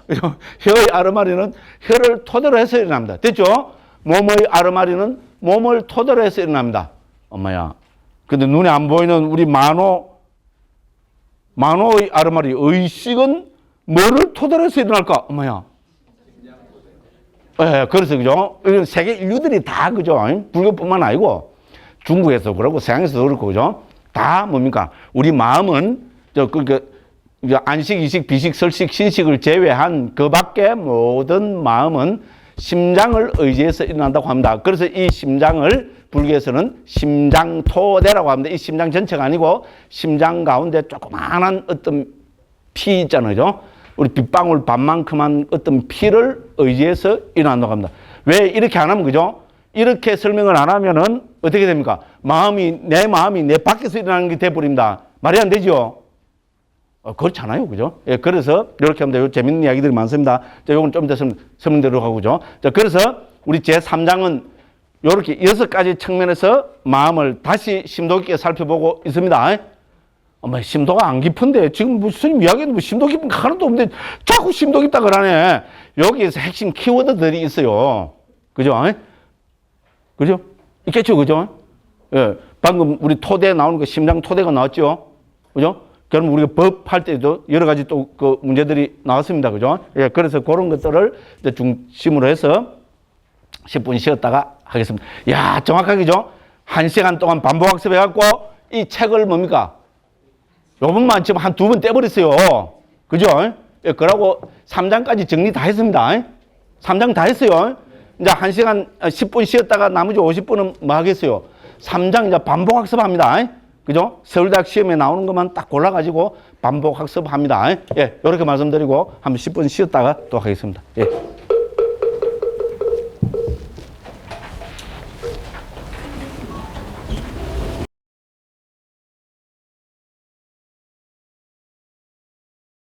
그죠? 혀의 아르마리는 혀를 토대로 해서 일어납니다. 됐죠? 몸의 아르마리는 몸을 토대로 해서 일어납니다. 엄마야. 근데 눈에 안 보이는 우리 만호의 아르마리, 의식은 뭐를 토대로 해서 일어날까? 엄마야. 예, 그래서, 그죠? 세계 인류들이 다, 그죠? 불교뿐만 아니고 중국에서 그렇고 서양에서도 그렇고, 그죠? 다 뭡니까? 우리 마음은, 안식, 이식, 비식, 설식, 신식을 제외한 그 밖에 모든 마음은 심장을 의지해서 일어난다고 합니다. 그래서 이 심장을 불교에서는 심장토대라고 합니다. 이 심장 전체가 아니고 심장 가운데 조그마한 어떤 피 있잖아요. 우리 빗방울 반만큼한 어떤 피를 의지해서 일어난다고 합니다. 왜 이렇게 안 하면, 그죠? 이렇게 설명을 안 하면은 어떻게 됩니까? 내 마음이 내 밖에서 일어나는 게 돼버립니다. 말이 안 되죠? 그렇잖아요. 그죠? 예, 그래서 이렇게 하면 돼요. 재밌는 이야기들이 많습니다. 자, 요건 좀 더 설명드리도록 하고, 그죠? 자, 그래서 우리 제3장은 이렇게 6가지 측면에서 마음을 다시 심도 깊게 살펴보고 있습니다. 뭐 심도가 안 깊은데 지금 무슨 이야기는 뭐 심도 깊은 거 하나도 없는데 자꾸 심도 깊다 그러네. 여기에서 핵심 키워드들이 있어요. 그죠? 그죠? 있겠죠, 그죠? 예. 방금 우리 토대 나오는 거 심장 토대가 나왔죠? 그죠? 그럼 우리가 법할 때도 여러 가지 또 그 문제들이 나왔습니다. 그죠? 예. 그래서 그런 것들을 이제 중심으로 해서 10분 쉬었다가 하겠습니다. 야, 정확하게죠? 1시간 동안 반복 학습해갖고 이 책을 뭡니까? 요번만 지금 한 2번 떼버렸어요. 그죠? 예, 그러고 3장까지 정리 다 했습니다. 3장 다 했어요. 이제 1시간 10분 쉬었다가 나머지 50분은 뭐 하겠어요? 3장 이제 반복 학습합니다. 그죠? 서울대학 시험에 나오는 것만 딱 골라가지고 반복 학습합니다. 예, 이렇게 말씀드리고 한 10분 쉬었다가 또 하겠습니다. 예.